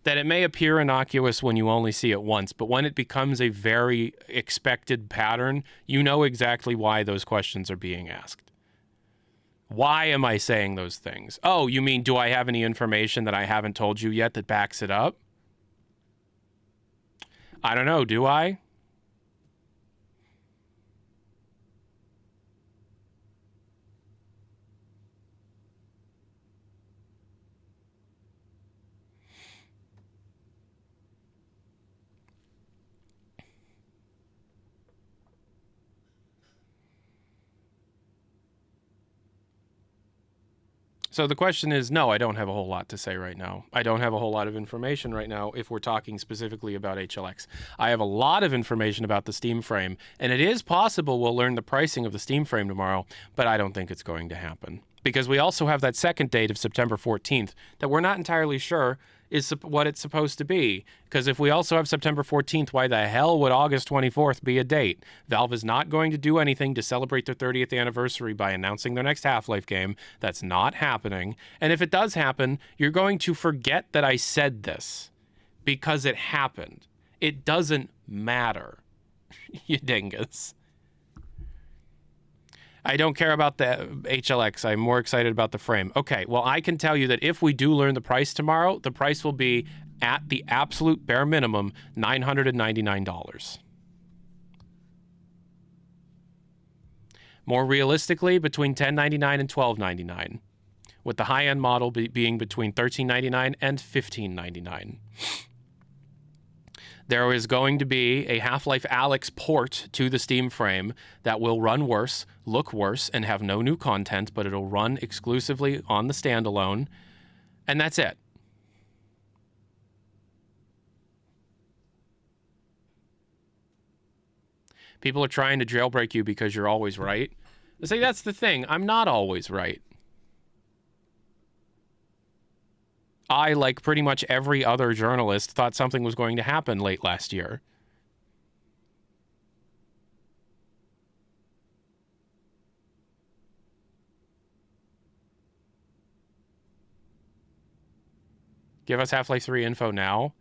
that it may appear innocuous when you only see it once, but when it becomes a very expected pattern, you know exactly why those questions are being asked. Why am I saying those things? Oh, you mean, do I have any information that I haven't told you yet that backs it up? I don't know, do I? So the question is, no, I don't have a whole lot to say right now. I don't have a whole lot of information right now if we're talking specifically about HLX. I have a lot of information about the Steam frame, and it is possible we'll learn the pricing of the Steam frame tomorrow, but I don't think it's going to happen. Because we also have that second date of September 14th that we're not entirely sure is what it's supposed to be. Because if we also have September 14th, why the hell would August 24th be a date? Valve is not going to do anything to celebrate their 30th anniversary by announcing their next Half-Life game. That's not happening. And if it does happen, you're going to forget that I said this because it happened. It doesn't matter, you dingus. I don't care about the HLX. I'm more excited about the frame. Okay, well, I can tell you that if we do learn the price tomorrow, the price will be, at the absolute bare minimum, $999. More realistically, between $10.99 and $12.99. with the high-end model being between $13.99 and $15.99. There is going to be a Half-Life Alyx port to the Steam frame that will run worse, look worse, and have no new content, but it'll run exclusively on the standalone, and that's it. People are trying to jailbreak you because you're always right. See, that's the thing. I'm not always right. I, like pretty much every other journalist, thought something was going to happen late last year. Give us Half-Life 3 info now.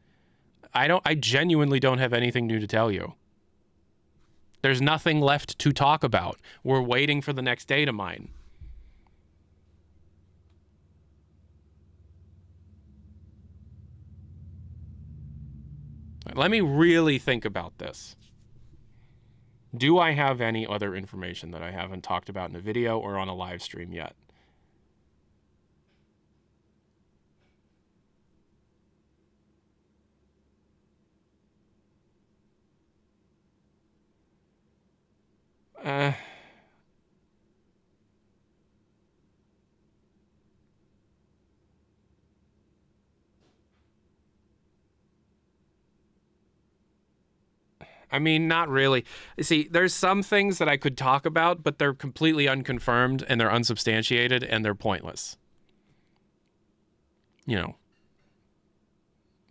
I genuinely don't have anything new to tell you. There's nothing left to talk about. We're waiting for the next data mine. Let me really think about this. Do I have any other information that I haven't talked about in a video or on a live stream yet? I mean, not really. See, there's some things that I could talk about, but they're completely unconfirmed and they're unsubstantiated and they're pointless. You know.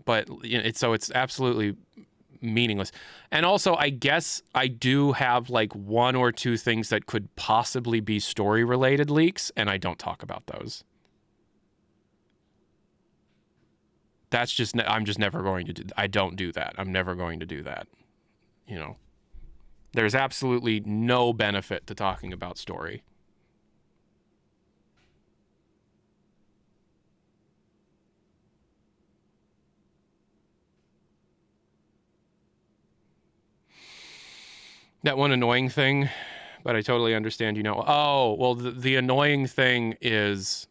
But you know, it's absolutely meaningless. And also, I guess I do have like one or two things that could possibly be story-related leaks, and I don't talk about those. That's just, I'm just never going to do, I don't do that. I'm never going to do that. You know, there's absolutely no benefit to talking about story. That one annoying thing, but I totally understand, you know. Oh, well, the annoying thing is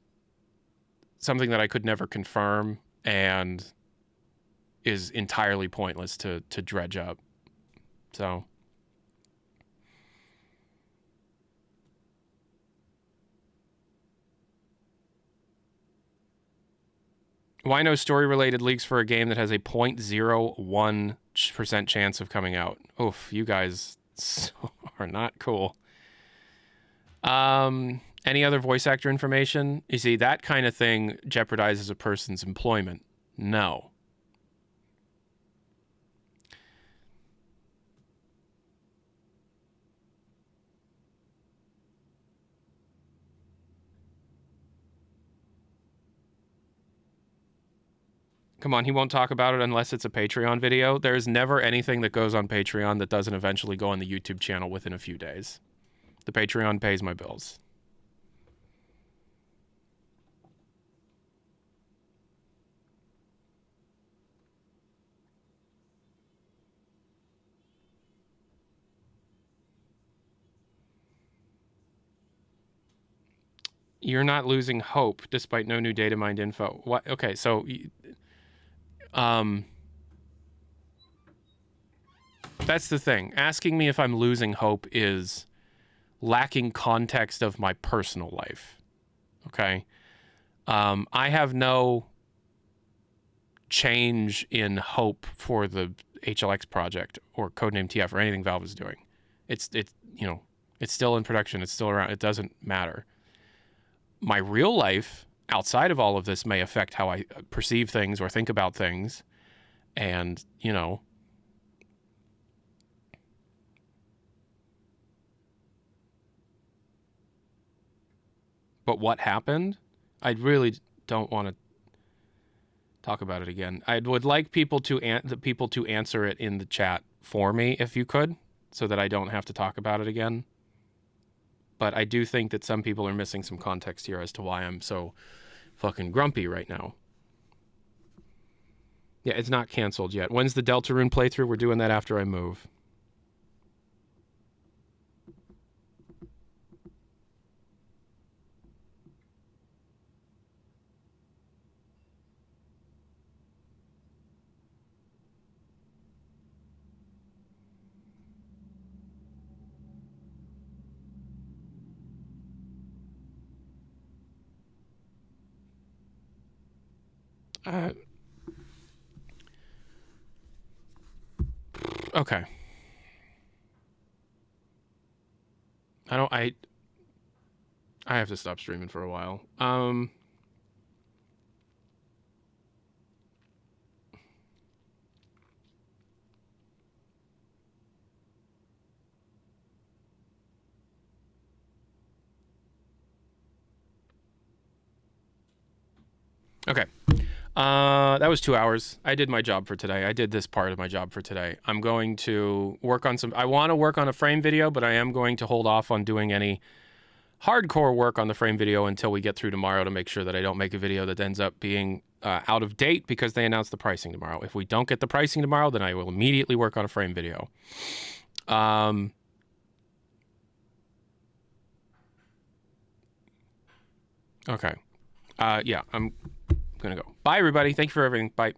something that I could never confirm and is entirely pointless to dredge up. So, why no story-related leaks for a game that has a 0.01% chance of coming out? Oof, you guys are not cool. Any other voice actor information? You see, that kind of thing jeopardizes a person's employment. No. Come on, he won't talk about it unless it's a Patreon video. There's never anything that goes on Patreon that doesn't eventually go on the YouTube channel within a few days. The Patreon pays my bills. You're not losing hope despite no new data mined info. What? Okay, so that's the thing. Asking me if I'm losing hope is lacking context of my personal life. Okay? I have no change in hope for the HLX project or Codename TF or anything Valve is doing. It's you know, it's still in production. It's still around. It doesn't matter. My real life outside of all of this may affect how I perceive things or think about things. And, you know, but what happened? I really don't want to talk about it again. I would like people to answer it in the chat for me if you could, so that I don't have to talk about it again. But I do think that some people are missing some context here as to why I'm so fucking grumpy right now. Yeah, it's not canceled yet. When's the Deltarune playthrough? We're doing that after I move. Okay. I have to stop streaming for a while. Okay. That was 2 hours. I did my job for today. I did this part of my job for today. I'm going to work on I want to work on a frame video, but I am going to hold off on doing any hardcore work on the frame video until we get through tomorrow to make sure that I don't make a video that ends up being out of date because they announce the pricing tomorrow. If we don't get the pricing tomorrow, then I will immediately work on a frame video. Okay. Yeah, I'm going to go. Bye, everybody. Thank you for everything. Bye.